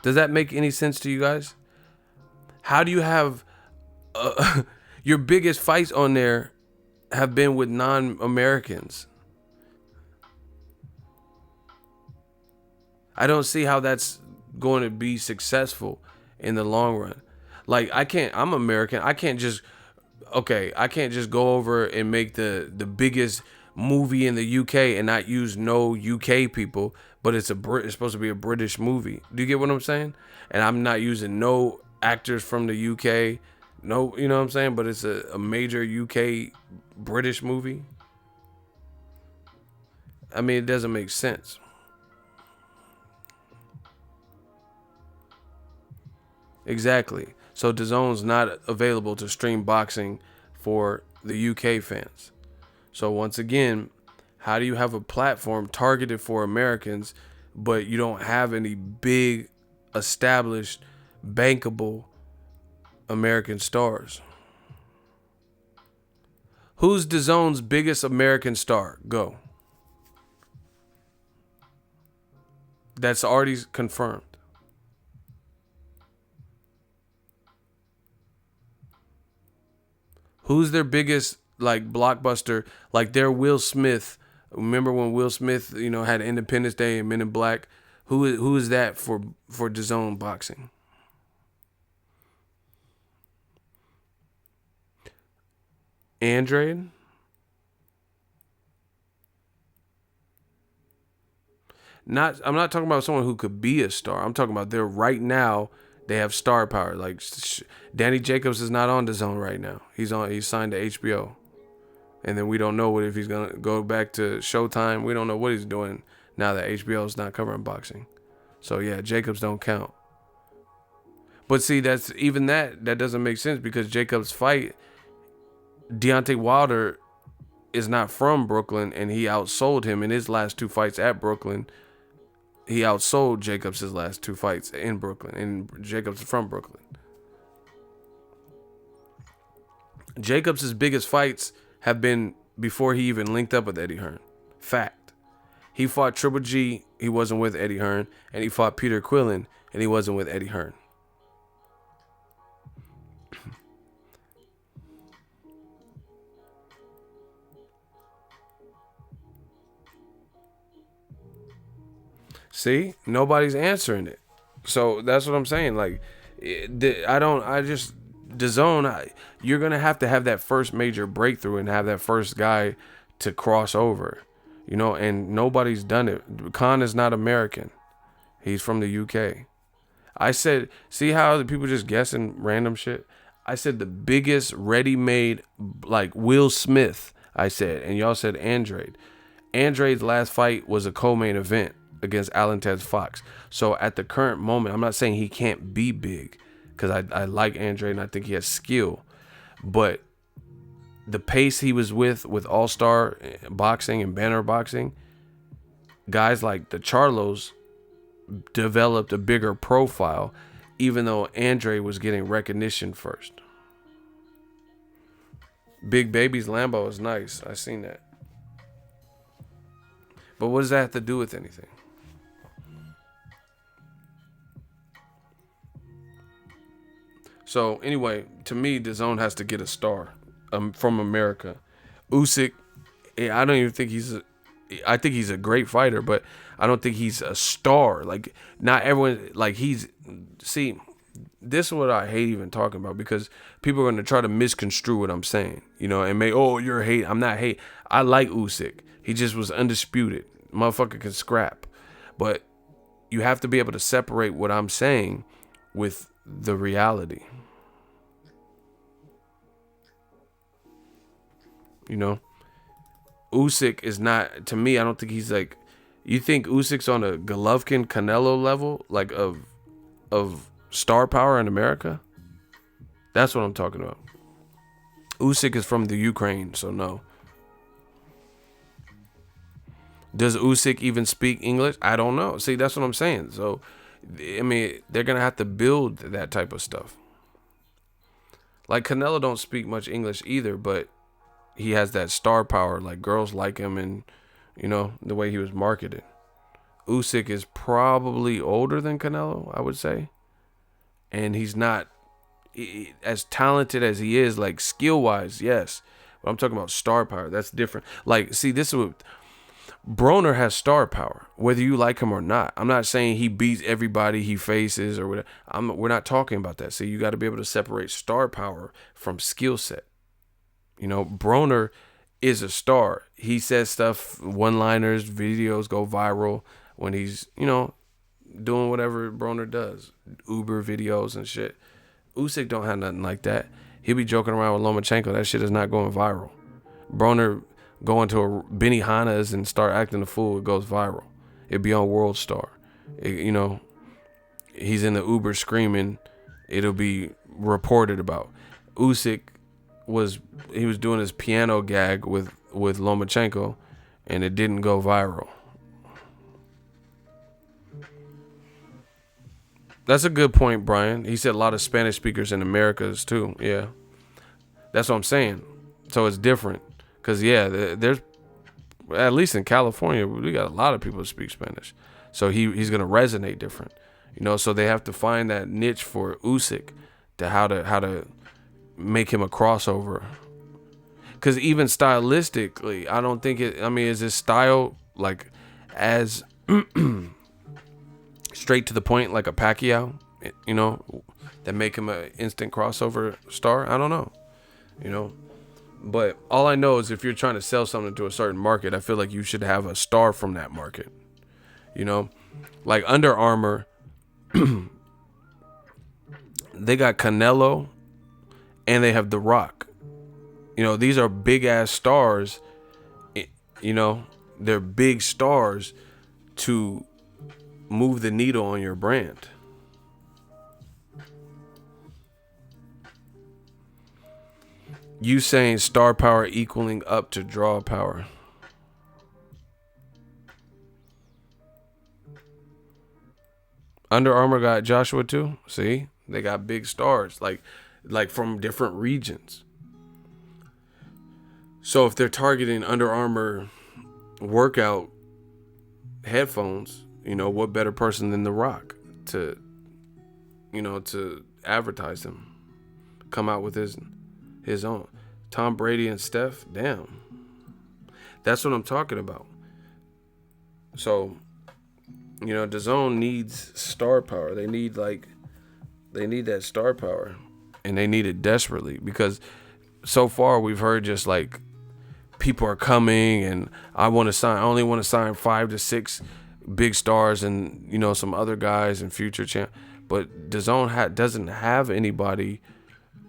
Does that make any sense to you guys? How do you have your biggest fights on there have been with non-Americans? I don't see how that's going to be successful in the long run. Like, I'm American. I can't just go over and make the biggest movie in the UK and not use no UK people, but it's supposed to be a British movie. Do you get what I'm saying? And I'm not using no actors from the UK. No, you know what I'm saying? But it's a major UK British movie. I mean, it doesn't make sense. Exactly. So DAZN's not available to stream boxing for the UK fans. So once again, how do you have a platform targeted for Americans, but you don't have any big, established, bankable American stars? Who's DAZN's biggest American star? Go. That's already confirmed. Who's their biggest, like, blockbuster? Like, their Will Smith. Remember when Will Smith, had Independence Day and Men in Black? Who is that for DAZN boxing? Andrade? I'm not talking about someone who could be a star. I'm talking about right now. They have star power. Like, Danny Jacobs is not on DAZN right now. He's signed to HBO. And then we don't know if he's going to go back to Showtime. We don't know what he's doing now that HBO is not covering boxing. So, yeah, Jacobs don't count. But see, that doesn't make sense because Jacobs' fight, Deontay Wilder is not from Brooklyn, and he outsold him in his last 2 fights at Brooklyn. He outsold Jacobs his last 2 fights in Brooklyn, and Jacobs is from Brooklyn. Jacobs' biggest fights have been before he even linked up with Eddie Hearn. Fact. He fought Triple G, he wasn't with Eddie Hearn, and he fought Peter Quillen, and he wasn't with Eddie Hearn. See, nobody's answering it. So that's what I'm saying. Like, DAZN, you're going to have that first major breakthrough and have that first guy to cross over, and nobody's done it. Khan is not American. He's from the UK. I said, see how the people just guessing random shit? I said the biggest ready-made, like Will Smith, I said, and y'all said Andrade. Andrade's last fight was a co-main event against Alan Ted Fox. So at the current moment, I'm not saying he can't be big, because I like Andrade and I think he has skill, but the pace he was with All-Star boxing and banner boxing, guys like the Charlos developed a bigger profile, even though Andrade was getting recognition first. Big Baby's Lambo is nice. I seen that. But what does that have to do with anything? So anyway, to me, DAZN has to get a star from America. Usyk, I don't even think I think he's a great fighter, but I don't think he's a star. Like, not everyone, like, see, this is what I hate even talking about, because people are going to try to misconstrue what I'm saying, and you're hate. I'm not hate. I like Usyk. He just was undisputed. Motherfucker can scrap. But you have to be able to separate what I'm saying with the reality. Usyk is not, to me, I don't think he's like, you think Usyk's on a Golovkin Canelo level, like of star power in America? That's what I'm talking about. Usyk is from the Ukraine, so no. Does Usyk even speak English? I don't know. See, that's what I'm saying. So, I mean, they're going to have to build that type of stuff. Like, Canelo don't speak much English either, but he has that star power. Like, girls like him, and, the way he was marketed. Usyk is probably older than Canelo, I would say. And he's not as talented as he is, like skill-wise, yes. But I'm talking about star power. That's different. Like, see, this is what Broner has star power, whether you like him or not. I'm not saying he beats everybody he faces or whatever. We're not talking about that. See, you got to be able to separate star power from skill set. You know, Broner is a star. He says stuff, one-liners, videos go viral when he's, you know, doing whatever Broner does, Uber videos and shit. Usyk don't have nothing like that. He'll be joking around with Lomachenko. That shit is not going viral. Broner going to a Benihana's and start acting a fool, it goes viral. It'd be on World Star. You know, he's in the Uber screaming, it'll be reported about. Usyk was doing his piano gag with Lomachenko, and it didn't go viral. That's a good point, Brian. He said a lot of Spanish speakers in Americas too. Yeah, that's what I'm saying. So it's different. Because, yeah, there's, at least in California, we got a lot of people who speak Spanish. So he's going to resonate different. You know, so they have to find that niche for Usyk to how to make him a crossover. Because even stylistically, I don't think is his style like as straight to the point like a Pacquiao, you know, that make him an instant crossover star? I don't know, you know. But all I know is if you're trying to sell something to a certain market, I feel like you should have a star from that market. You know, like Under Armour, they got Canelo and they have The Rock. You know, these are big ass stars. You know, they're big stars to move the needle on your brand. You saying star power equaling up to draw power. Under Armour got Joshua too. See, they got big stars like from different regions. So if they're targeting Under Armour workout headphones, you know, what better person than The Rock to, you know, to advertise him, come out with his own. Tom Brady and Steph, damn. That's what I'm talking about. So, you know, DAZN needs star power. They need that star power. And they need it desperately because so far we've heard just like people are coming and I only want to sign 5 to 6 big stars and, you know, some other guys and future champ. But DAZN doesn't have anybody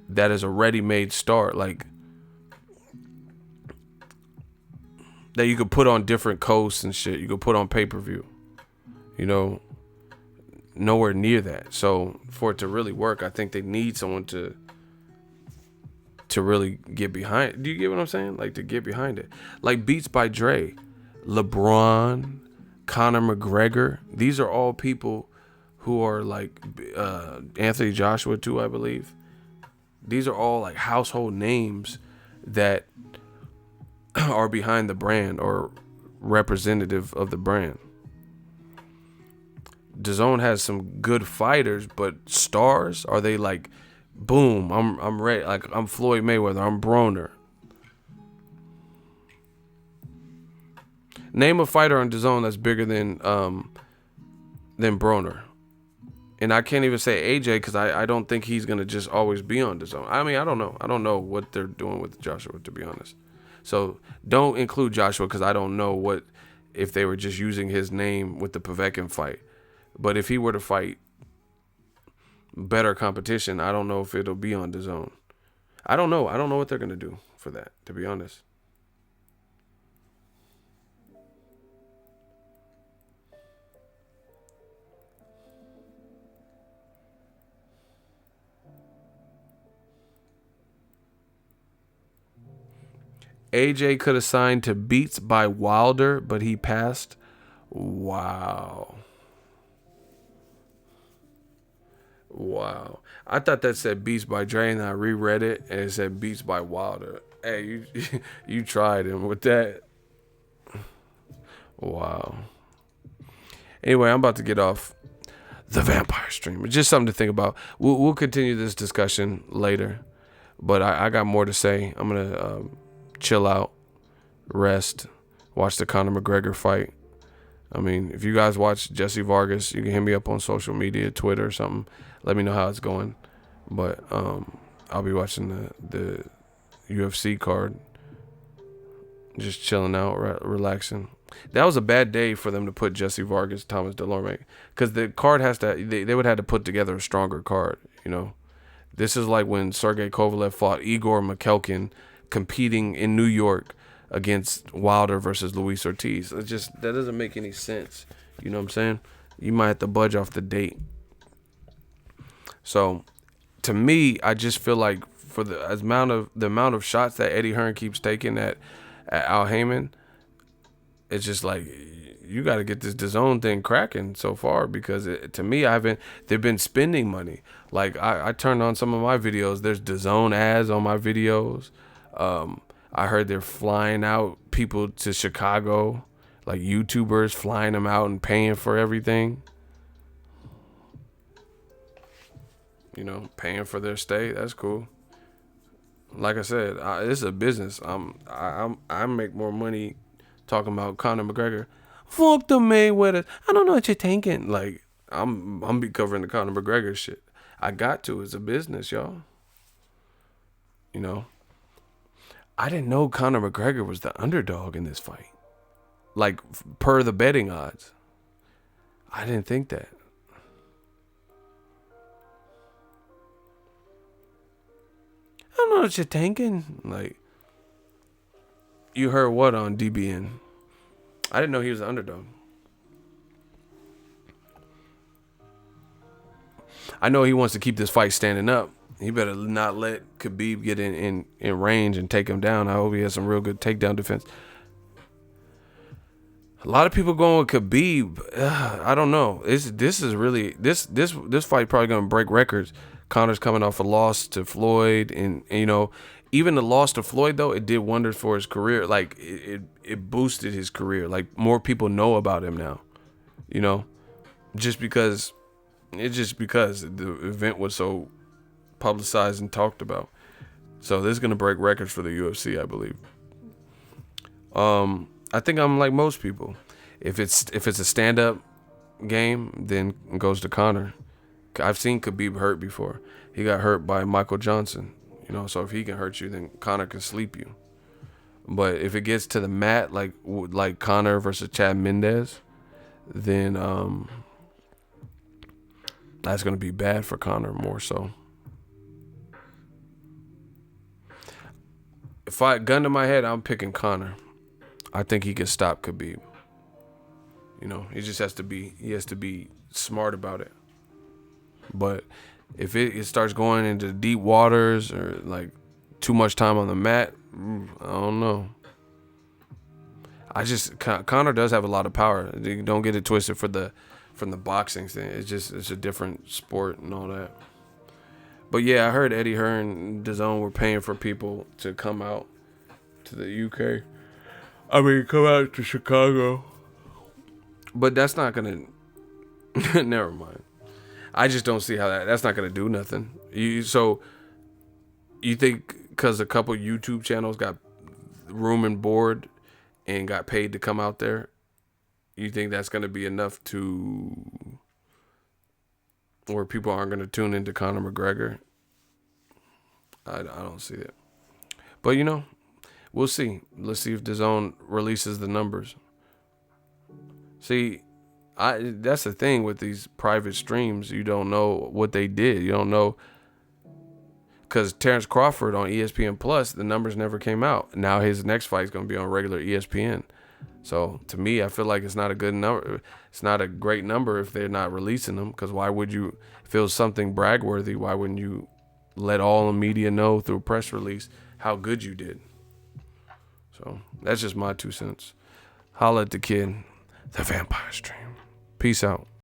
that is a ready-made star, like that you could put on different coasts and shit. You could put on pay-per-view. You know, nowhere near that. So for it to really work, I think they need someone to really get behind. Do you get what I'm saying? Like to get behind it. Like Beats by Dre, LeBron, Conor McGregor. These are all people who are like Anthony Joshua too, I believe. These are all like household names that are behind the brand or representative of the brand. DAZN has some good fighters, but stars, are they like, boom, I'm ready, like I'm Floyd Mayweather, I'm Broner. Name a fighter on DAZN that's bigger than Broner. And I can't even say AJ because I don't think he's going to just always be on DAZN. I mean, I don't know. I don't know what they're doing with Joshua, to be honest. So don't include Joshua because I don't know if they were just using his name with the Povetkin fight. But if he were to fight better competition, I don't know if it'll be on DAZN. I don't know. I don't know what they're going to do for that, to be honest. AJ could have signed to Beats by Wilder, but he passed. Wow. I thought that said Beats by Dre, and I reread it, and it said Beats by Wilder. Hey, you tried him with that. Wow. Anyway, I'm about to get off the vampire stream. It's just something to think about. We'll continue this discussion later, but I got more to say. I'm gonna chill out, rest, watch the Conor McGregor fight. I mean, if you guys watch Jesse Vargas, you can hit me up on social media, Twitter or something. Let me know how it's going. But I'll be watching the UFC card, just chilling out, relaxing. That was a bad day for them to put Jesse Vargas, Thomas Delorme, because the card has to. They would have to put together a stronger card. You know, this is like when Sergey Kovalev fought Igor Mikhalkin, competing in New York against Wilder versus Luis Ortiz. It just, that doesn't make any sense. You know what I'm saying? You might have to budge off the date. So, to me, I just feel like for the amount of shots that Eddie Hearn keeps taking at Al Heyman, it's just like, you got to get this DAZN thing cracking so far, because to me, they've been spending money. Like, I turned on some of my videos. There's DAZN ads on my videos. I heard they're flying out people to Chicago, like YouTubers flying them out and paying for everything. You know, paying for their stay. That's cool. Like I said, it's a business. I make more money talking about Conor McGregor. Fuck the Mayweather. I don't know what you're thinking. Like, I'm be covering the Conor McGregor shit. I got to. It's a business, y'all. You know, I didn't know Conor McGregor was the underdog in this fight. Like, per the betting odds. I didn't think that. I don't know what you're thinking. Like, you heard what on DBN? I didn't know he was the underdog. I know he wants to keep this fight standing up. He better not let Khabib get in range and take him down. I hope he has some real good takedown defense. A lot of people going with Khabib. I don't know. This fight probably gonna break records. Conor's coming off a loss to Floyd, and you know, even the loss to Floyd though, it did wonders for his career. Like, it boosted his career. Like, more people know about him now. You know, just because the event was so publicized and talked about. So this is gonna break records for the UFC, I believe. I think I'm like most people. If it's a stand-up game, then it goes to Conor. I've seen Khabib hurt before. He got hurt by Michael Johnson. You know, so if he can hurt you, then Conor can sleep you. But if it gets to the mat, like Conor versus Chad Mendes, then that's gonna be bad for Conor more so. If I gun to my head, I'm picking Conor. I think he can stop Khabib. You know, he just has to be smart about it. But if it starts going into deep waters or like too much time on the mat, I don't know. Conor does have a lot of power. Don't get it twisted from the boxing thing. It's a different sport and all that. But yeah, I heard Eddie Hearn and DAZN were paying for people to come out to the UK. I mean, come out to Chicago. But that's not gonna. Never mind. I just don't see how that's not gonna do nothing. So you think because a couple YouTube channels got room and board and got paid to come out there, you think that's gonna be enough to where people aren't gonna tune into Conor McGregor? I don't see it. But you know, we'll see. Let's see if DAZN releases the numbers. See, that's the thing with these private streams. You don't know what they did. You don't know, because Terrence Crawford on ESPN Plus, the numbers never came out. Now his next fight is going to be on regular ESPN. So to me, I feel like it's not a good number. It's not a great number if they're not releasing them. Because why would you, if it was something bragworthy, why wouldn't you let all the media know through a press release how good you did? So that's just my 2 cents. Holla at the kid. The Vampire Stream. Peace out.